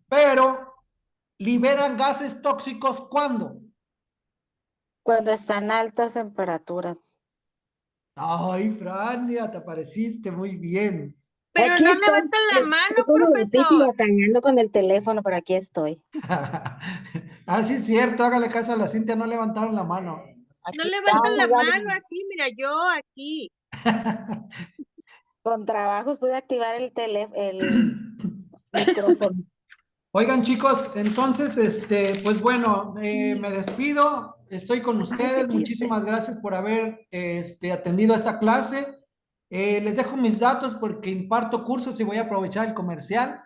pero liberan gases tóxicos ¿cuándo? Cuando están a altas temperaturas. Ay, Frania, te apareciste muy bien. Pero Aquí no estoy, levantan la mano, estoy como de Piti profesor. batallando con el teléfono, pero aquí estoy. Ah, sí, es cierto, hágale caso a la Cintia, no levantaron la mano. No Aquí levantan la estamos, mano así, mira, yo aquí. con trabajos pude activar el micrófono. Oigan, chicos, entonces, pues bueno, me despido, estoy con ustedes, muchísimas gracias por haber, atendido a esta clase. Les dejo mis datos porque imparto cursos y voy a aprovechar el comercial.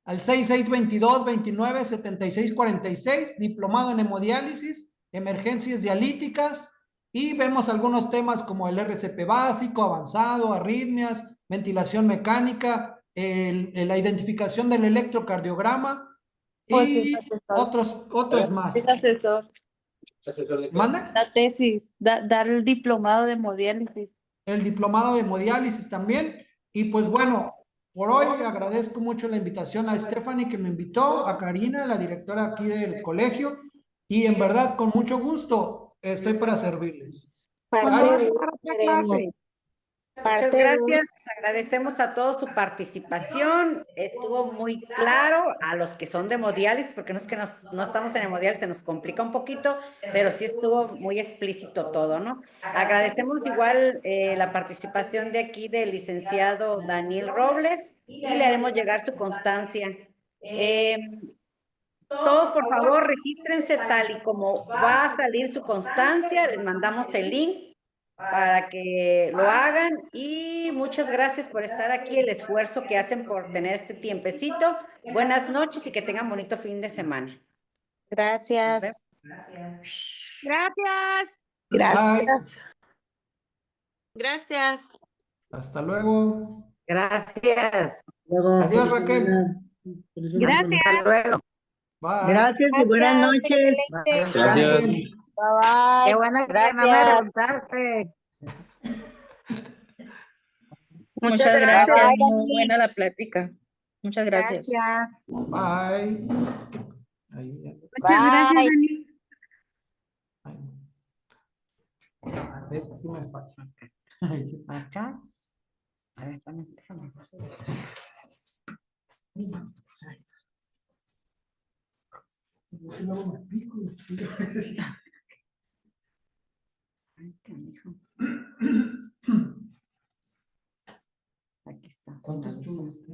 Al 6622-297646, diplomado en hemodiálisis, emergencias dialíticas, y vemos algunos temas como el RCP básico, avanzado, arritmias, ventilación mecánica, la identificación del electrocardiograma Pues sí, y otros más. Es asesor. ¿Manda? La tesis, dar el diplomado de hemodiálisis. El diplomado de hemodiálisis también. Y pues bueno, por hoy agradezco mucho la invitación a Stephanie que me invitó, a Karina, la directora aquí del colegio, y en verdad con mucho gusto estoy para servirles. Parte ¿Cuándo va a de empezar otra queremos. clase? Muchas Parte gracias, agradecemos a todos su participación, estuvo muy claro a los que son de hemodiálisis, porque no es que no estamos en hemodiálisis, se nos complica un poquito, pero sí estuvo muy explícito todo, ¿no? Agradecemos igual la participación de aquí del licenciado Daniel Robles y le haremos llegar su constancia. Todos, por favor, regístrense tal y como va a salir su constancia, les mandamos el link para que lo hagan y muchas gracias por estar aquí, el esfuerzo que hacen por tener este tiempecito. Buenas noches y que tengan bonito fin de semana. Gracias. Gracias. Gracias. Gracias. Gracias. Hasta luego. Gracias. Luego, Adiós, feliz Raquel. semana. Feliz fin de Gracias. semana. Hasta luego. Bye. Gracias y buenas Gracias, noches. excelente. Descansen. Bye bye. Qué bueno que no me Gracias. preguntaste. Muchas Bye gracias. bye, Muy Dani. buena la plática. Muchas gracias. Gracias. Bye. Ahí, Muchas gracias, Bye. Dani. ahí. Ese sí me falta. Acá. A ver, déjame. Luego me pico. Ay, canijo. Aquí está. ¿Cuántos tuviste?